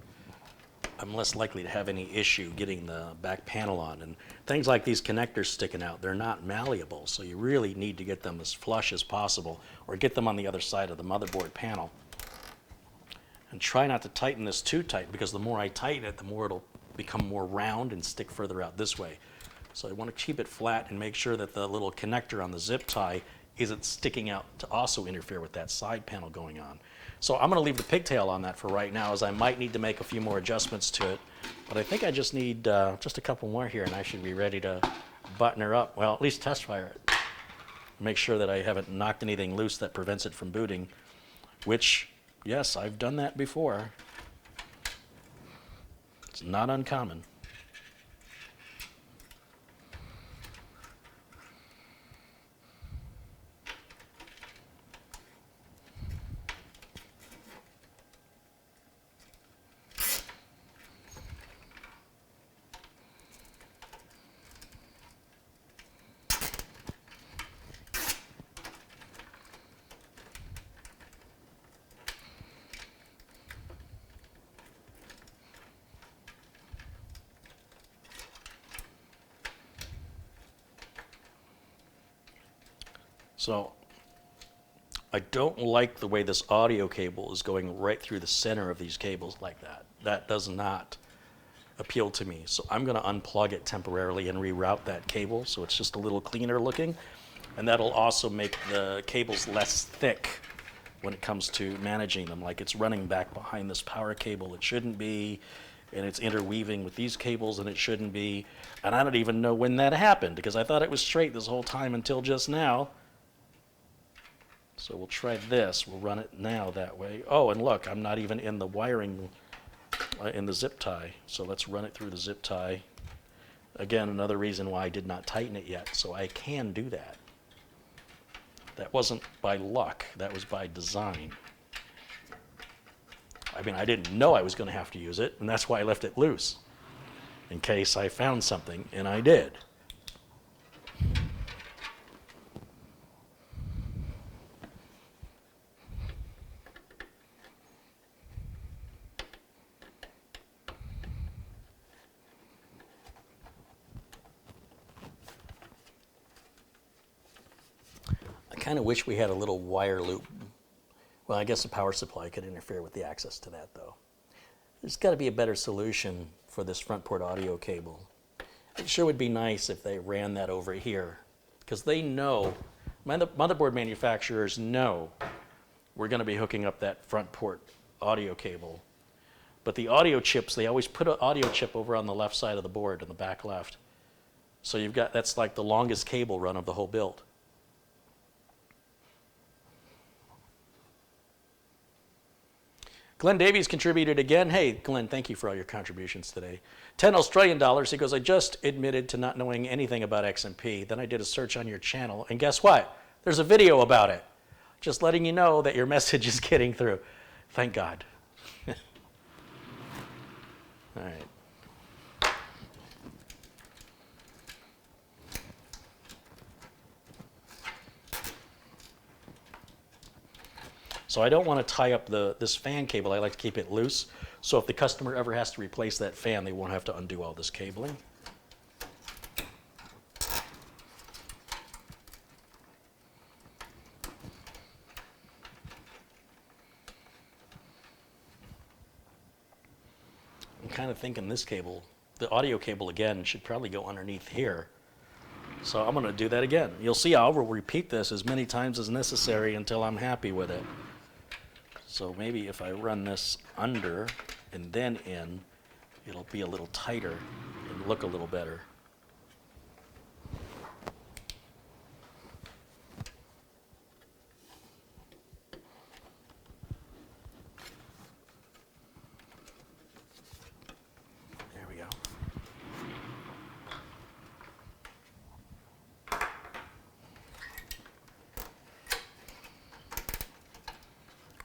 Speaker 1: I'm less likely to have any issue getting the back panel on. And things like these connectors sticking out, they're not malleable, so you really need to get them as flush as possible or get them on the other side of the motherboard panel. And try not to tighten this too tight, because the more I tighten it, the more it'll become more round and stick further out this way. So I want to keep it flat and make sure that the little connector on the zip tie isn't sticking out to also interfere with that side panel going on. So I'm going to leave the pigtail on that for right now, as I might need to make a few more adjustments to it. But I think I just need just a couple more here, and I should be ready to button her up. Well, at least test fire it. Make sure that I haven't knocked anything loose that prevents it from booting, which, yes, I've done that before. It's not uncommon. So I don't like the way this audio cable is going right through the center of these cables like that. That does not appeal to me. So I'm going to unplug it temporarily and reroute that cable so it's just a little cleaner looking. And that'll also make the cables less thick when it comes to managing them. Like it's running back behind this power cable it shouldn't be, and it's interweaving with these cables and it shouldn't be. And I don't even know when that happened because I thought it was straight this whole time until just now. So we'll try this. We'll run it now that way. Oh, and look, I'm not even in the wiring in the zip tie. So let's run it through the zip tie. Again, another reason why I did not tighten it yet. So I can do that. That wasn't by luck. That was by design. I mean, I didn't know I was going to have to use it, and that's why I left it loose, in case I found something, and I did. I kind of wish we had a little wire loop. Well, I guess the power supply could interfere with the access to that, though. There's got to be a better solution for this front port audio cable. It sure would be nice if they ran that over here, because they know, motherboard manufacturers know we're going to be hooking up that front port audio cable. But the audio chips, they always put an audio chip over on the left side of the board, in the back left. So you've got, that's like the longest cable run of the whole build. Glenn Davies contributed again. Hey, Glenn, thank you for all your contributions today. 10 Australian dollars. He goes, I just admitted to not knowing anything about XMP. Then I did a search on your channel, and guess what? There's a video about it. Just letting you know that your message is getting through. Thank God. All right. So I don't want to tie up this fan cable. I like to keep it loose. So if the customer ever has to replace that fan, they won't have to undo all this cabling. I'm kind of thinking this cable, the audio cable again, should probably go underneath here. So I'm going to do that again. You'll see I will repeat this as many times as necessary until I'm happy with it. So maybe if I run this under and then in, it'll be a little tighter and look a little better. There we go.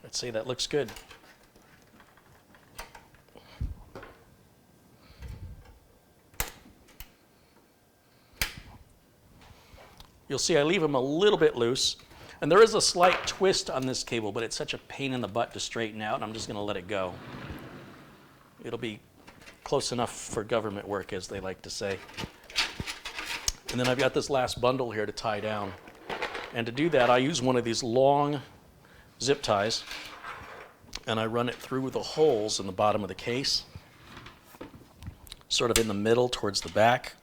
Speaker 1: Let's see, that looks good. You'll see I leave them a little bit loose. And there is a slight twist on this cable, but it's such a pain in the butt to straighten out, and I'm just going to let it go. It'll be close enough for government work, as they like to say. And then I've got this last bundle here to tie down. And to do that, I use one of these long zip ties, and I run it through the holes in the bottom of the case, sort of in the middle towards the back.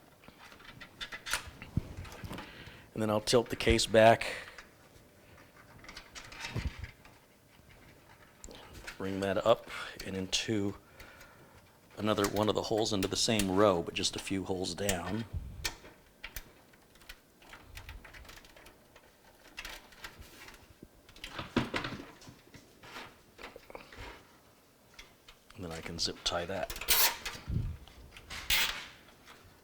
Speaker 1: And then I'll tilt the case back, bring that up and into another one of the holes into the same row, but just a few holes down. And then I can zip tie that.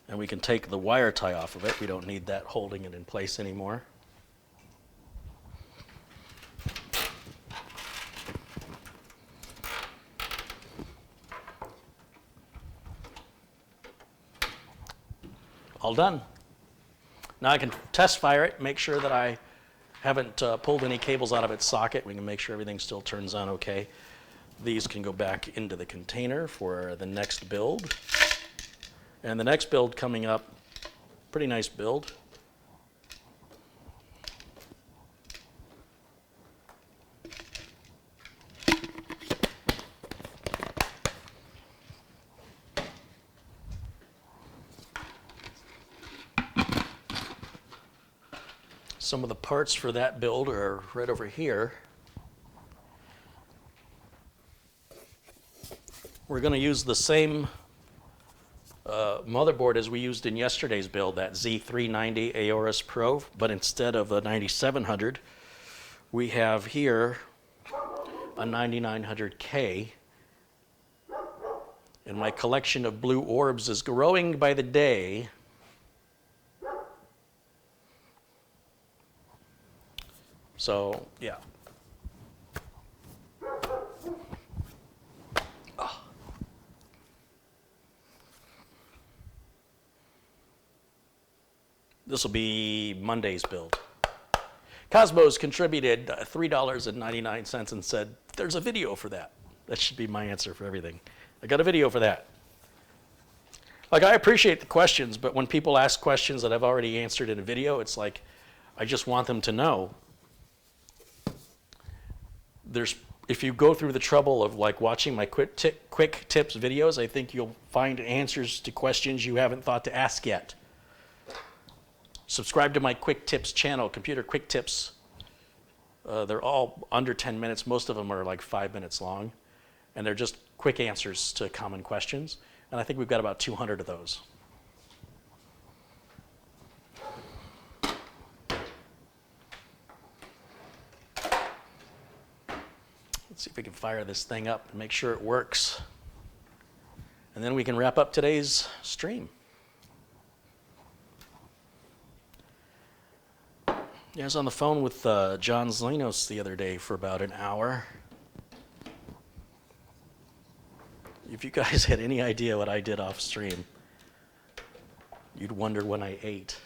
Speaker 1: And we can take the wire tie off of it. We don't need that holding it in place anymore. All done. Now I can test fire it, make sure that I haven't pulled any cables out of its socket. We can make sure everything still turns on okay. These can go back into the container for the next build. And the next build coming up, pretty nice build. Some of the parts for that build are right over here. We're going to use the same motherboard as we used in yesterday's build, that Z390 Aorus Pro, but instead of a 9700, we have here a 9900K. And my collection of blue orbs is growing by the day. So, yeah. Oh. This will be Monday's build. Cosmos contributed $3.99 and said, there's a video for that. That should be my answer for everything. I got a video for that. Like, I appreciate the questions, but when people ask questions that I've already answered in a video, it's like, I just want them to know. If you go through the trouble of like watching my quick tips videos, I think you'll find answers to questions you haven't thought to ask yet. Subscribe to my quick tips channel, Computer Quick Tips. They're all under 10 minutes. Most of them are like 5 minutes long. And they're just quick answers to common questions. And I think we've got about 200 of those. Let's see if we can fire this thing up and make sure it works. And then we can wrap up today's stream. I was on the phone with John Zlinos the other day for about an hour. If you guys had any idea what I did off stream, you'd wonder when I ate.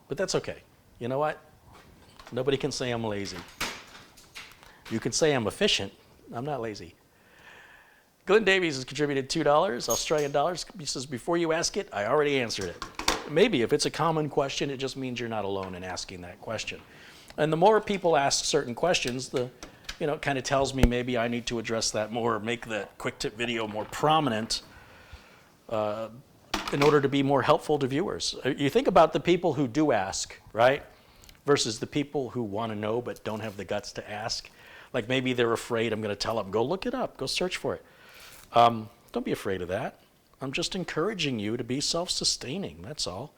Speaker 1: But that's okay. You know what? Nobody can say I'm lazy. You can say I'm efficient. I'm not lazy. Glenn Davies has contributed $2, Australian dollars. He says, before you ask it, I already answered it. Maybe if it's a common question, it just means you're not alone in asking that question. And the more people ask certain questions, it kind of tells me maybe I need to address that more, make that quick tip video more prominent in order to be more helpful to viewers. You think about the people who do ask, right? Versus the people who want to know but don't have the guts to ask. Like maybe they're afraid I'm going to tell them, go look it up, go search for it. Don't be afraid of that. I'm just encouraging you to be self-sustaining, that's all.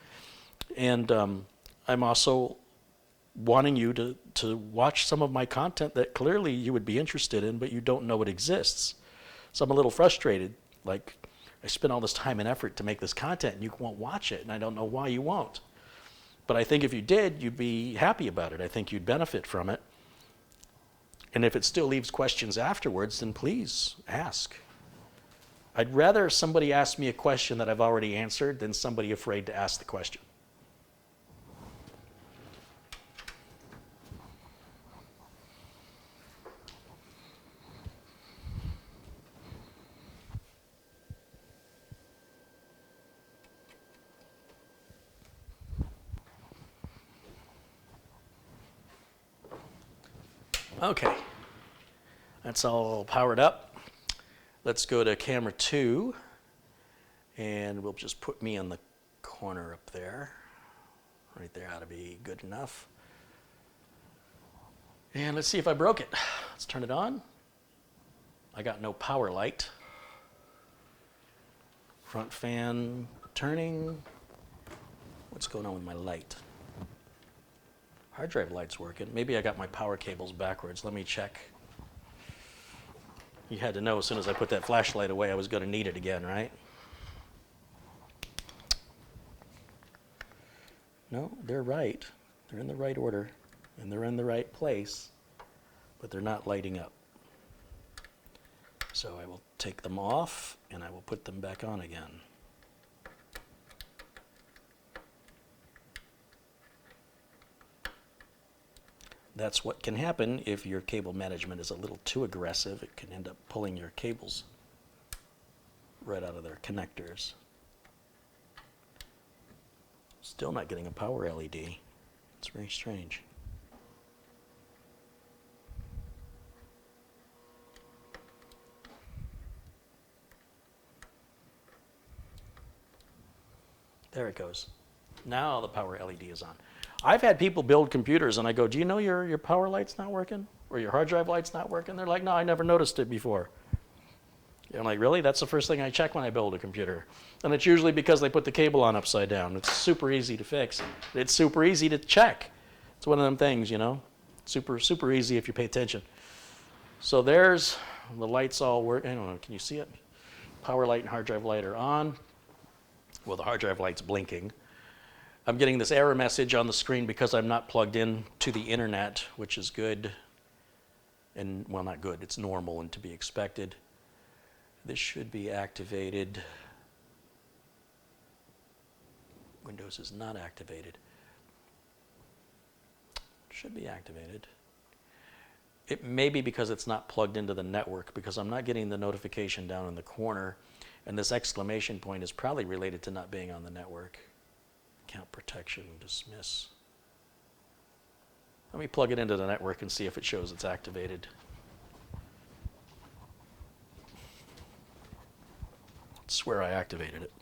Speaker 1: And I'm also wanting you to watch some of my content that clearly you would be interested in, but you don't know it exists. So I'm a little frustrated. Like, I spent all this time and effort to make this content, and you won't watch it, and I don't know why you won't. But I think if you did, you'd be happy about it. I think you'd benefit from it. And if it still leaves questions afterwards, then please ask. I'd rather somebody ask me a question that I've already answered than somebody afraid to ask the question. Okay, that's all powered up. Let's go to camera 2, and we'll just put me in the corner up there. Right there ought to be good enough. And let's see if I broke it. Let's turn it on. I got no power light. Front fan turning. What's going on with my light? Hard drive light's working. Maybe I got my power cables backwards. Let me check. You had to know as soon as I put that flashlight away, I was going to need it again, right? No, they're right. They're in the right order, and they're in the right place, but they're not lighting up. So I will take them off, and I will put them back on again. That's what can happen if your cable management is a little too aggressive. It can end up pulling your cables right out of their connectors. Still not getting a power LED. It's very strange. There it goes. Now the power LED is on. I've had people build computers and I go, do you know your power light's not working? Or your hard drive light's not working? They're like, no, I never noticed it before. I'm like, really? That's the first thing I check when I build a computer. And it's usually because they put the cable on upside down. It's super easy to fix. It's super easy to check. It's one of them things, you know? Super, super easy if you pay attention. So there's the lights all work. I don't know, can you see it? Power light and hard drive light are on. Well, the hard drive light's blinking. I'm getting this error message on the screen because I'm not plugged in to the internet, which is good. And, well, not good, it's normal and to be expected. This should be activated. Windows is not activated. Should be activated. It may be because it's not plugged into the network, because I'm not getting the notification down in the corner, and this exclamation point is probably related to not being on the network. Account protection, dismiss. Let me plug it into the network and see if it shows it's activated. I swear I activated it.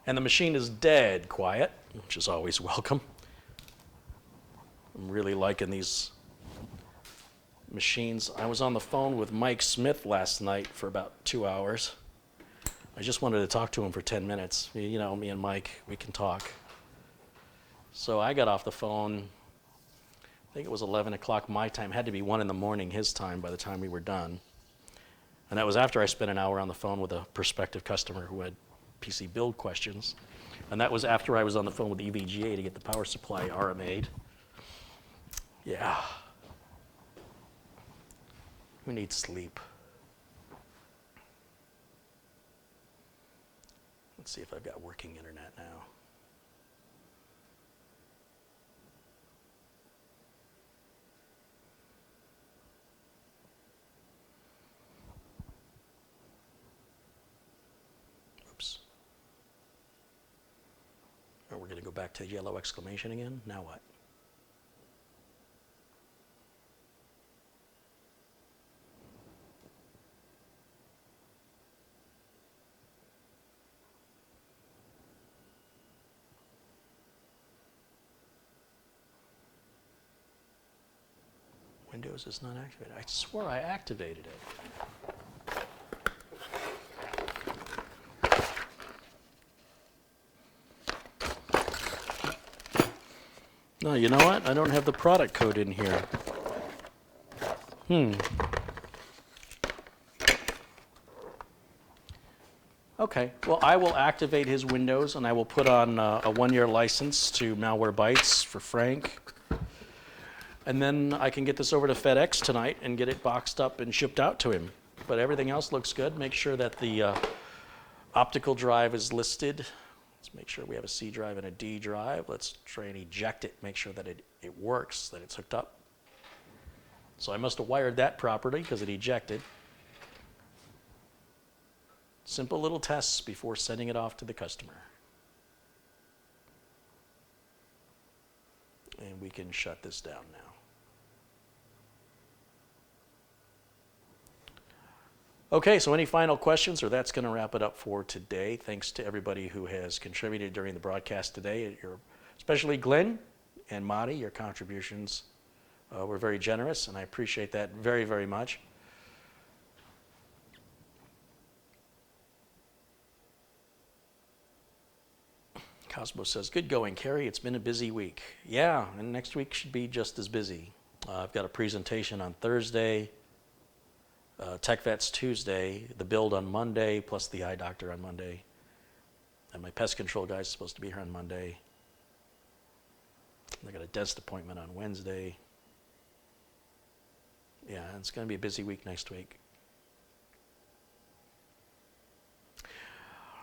Speaker 1: And the machine is dead quiet, which is always welcome. I'm really liking these machines. I was on the phone with Mike Smith last night for about 2 hours. I just wanted to talk to him for 10 minutes. You know, me and Mike, we can talk. So I got off the phone, I think it was 11 o'clock my time. It had to be 1 in the morning his time by the time we were done. And that was after I spent an hour on the phone with a prospective customer who had PC build questions. And that was after I was on the phone with EVGA to get the power supply RMA'd. Yeah. Who needs sleep? Let's see if I've got working internet now. Oops. Oh, we're going to go back to yellow exclamation again. Now what? Windows is not activated. I swore I activated it. No, you know what? I don't have the product code in here. Okay, well, I will activate his Windows and I will put on a 1-year license to Malwarebytes for Frank. And then I can get this over to FedEx tonight and get it boxed up and shipped out to him. But everything else looks good. Make sure that the optical drive is listed. Let's make sure we have a C drive and a D drive. Let's try and eject it, make sure that it works, that it's hooked up. So I must have wired that properly because it ejected. Simple little tests before sending it off to the customer. And we can shut this down now. Okay, so any final questions, or that's going to wrap it up for today. Thanks to everybody who has contributed during the broadcast today. Especially Glenn and Marty, your contributions were very generous, and I appreciate that very, very much. Cosmo says, good going, Carey. It's been a busy week. Yeah, and next week should be just as busy. I've got a presentation on Thursday, Tech Vets Tuesday, the build on Monday, plus the eye doctor on Monday. And my pest control guy is supposed to be here on Monday. I got a dentist appointment on Wednesday. Yeah, it's going to be a busy week next week.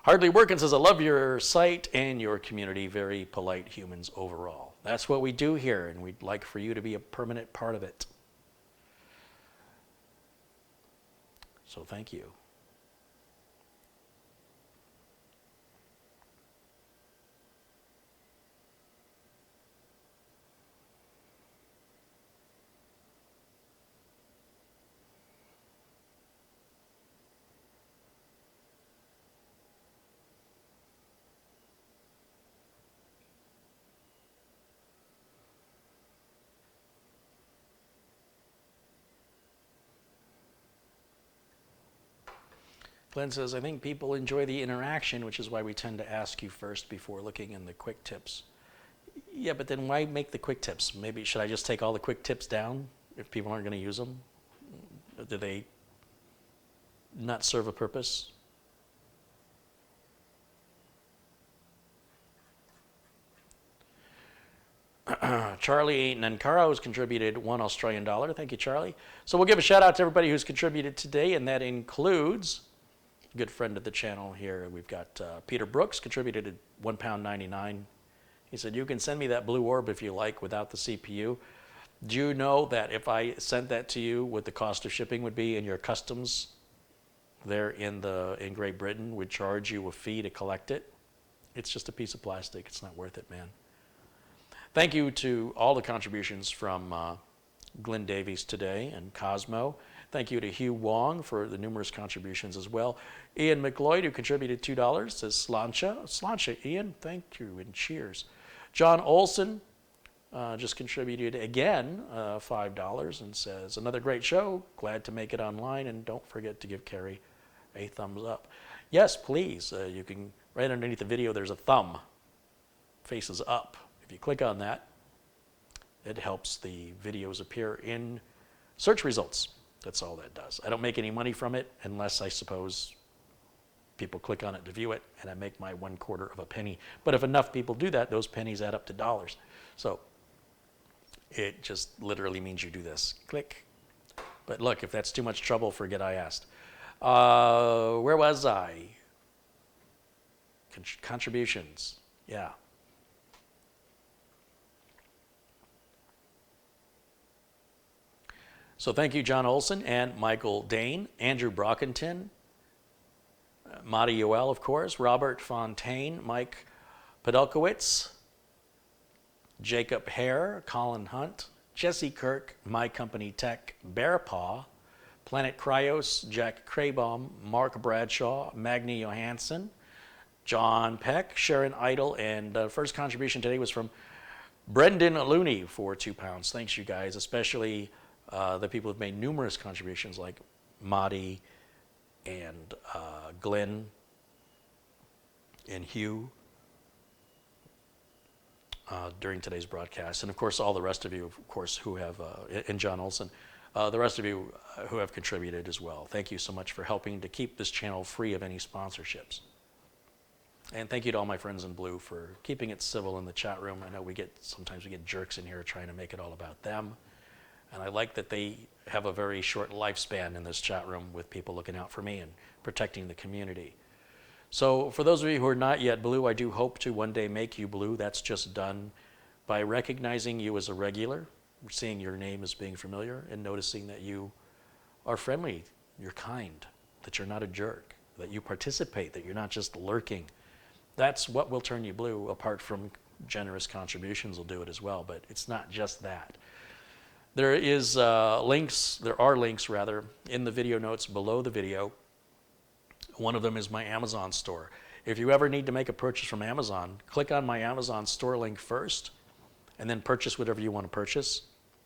Speaker 1: Hardly Working says, I love your site and your community. Very polite humans overall. That's what we do here, and we'd like for you to be a permanent part of it. So thank you. Glenn says, I think people enjoy the interaction, which is why we tend to ask you first before looking in the quick tips. Yeah, but then why make the quick tips? Maybe should I just take all the quick tips down if people aren't going to use them? Do they not serve a purpose? Charlie Nankara has contributed $1 Australian. Thank you, Charlie. So we'll give a shout out to everybody who's contributed today, and that includes a good friend of the channel here. We've got Peter Brooks contributed £1.99. He said, you can send me that blue orb if you like without the CPU. Do you know that if I sent that to you, what the cost of shipping would be, and your customs there in Great Britain would charge you a fee to collect it? It's just a piece of plastic. It's not worth it, man. Thank you to all the contributions from Glenn Davies today and Cosmo. Thank you to Hugh Wong for the numerous contributions as well. Ian McLeod, who contributed $2, says Slancha. Slancha, Ian, thank you and cheers. John Olson just contributed again $5 and says, another great show. Glad to make it online, and don't forget to give Carey a thumbs up. Yes, please. You can, right underneath the video, there's a thumb, faces up. If you click on that, it helps the videos appear in search results. That's all that does. I don't make any money from it unless, I suppose, people click on it to view it, and I make my 1/4 of a penny. But if enough people do that, those pennies add up to dollars. So it just literally means you do this. Click. But look, if that's too much trouble, forget I asked. Where was I? Contributions. Yeah. So thank you, John Olson and Michael Dane, Andrew Brockington, Madi Yoel, of course, Robert Fontaine, Mike Podolkowitz, Jacob Hare, Colin Hunt, Jesse Kirk, My Company Tech, Bearpaw, Planet Cryos, Jack Craybaum, Mark Bradshaw, Magni Johansson, John Peck, Sharon Idle, and the first contribution today was from Brendan Looney for £2. Thanks, you guys, especially the people who've made numerous contributions like Madi and Glenn and Hugh during today's broadcast. And of course, all the rest of you, of course, who have, and John Olson, the rest of you who have contributed as well. Thank you so much for helping to keep this channel free of any sponsorships. And thank you to all my friends in blue for keeping it civil in the chat room. I know sometimes we get jerks in here trying to make it all about them. And I like that they have a very short lifespan in this chat room with people looking out for me and protecting the community. So for those of you who are not yet blue, I do hope to one day make you blue. That's just done by recognizing you as a regular, seeing your name as being familiar, and noticing that you are friendly, you're kind, that you're not a jerk, that you participate, that you're not just lurking. That's what will turn you blue, apart from generous contributions will do it as well, but it's not just that. There are links in the video notes below the video. One of them is my Amazon store. If you ever need to make a purchase from Amazon, click on my Amazon store link first, and then purchase whatever you want to purchase,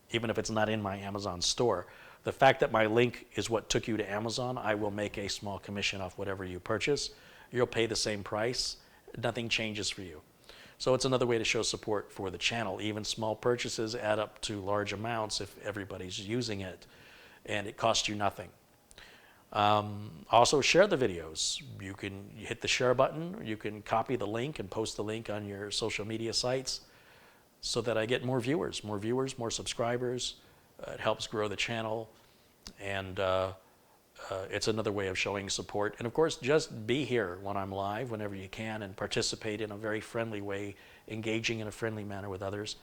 Speaker 1: even if it's not in my Amazon store. The fact that my link is what took you to Amazon, I will make a small commission off whatever you purchase. You'll pay the same price. Nothing changes for you. So it's another way to show support for the channel. Even small purchases add up to large amounts if everybody's using it, and it costs you nothing. Also, share the videos. You can hit the share button, you can copy the link and post the link on your social media sites so that I get more viewers, more subscribers. It helps grow the channel, and it's another way of showing support. And of course, just be here when I'm live, whenever you can, and participate in a very friendly way, engaging in a friendly manner with others.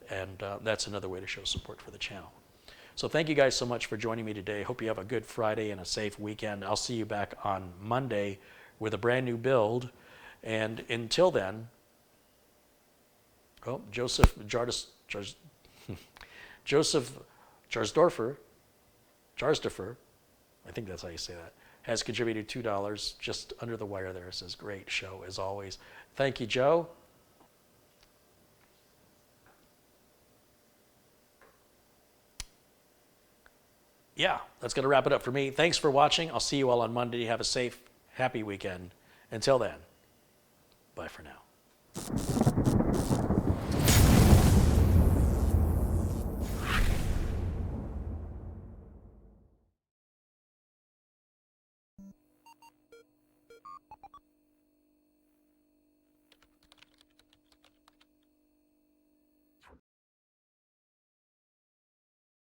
Speaker 1: And that's another way to show support for the channel. So thank you guys so much for joining me today. Hope you have a good Friday and a safe weekend. I'll see you back on Monday with a brand new build. And until then, Joseph Jarsdorfer, I think that's how you say that, has contributed $2 just under the wire there. It says, great show as always. Thank you, Joe. yeah, that's going to wrap it up for me. Thanks for watching. I'll see you all on Monday. Have a safe, happy weekend. Until then, bye for now.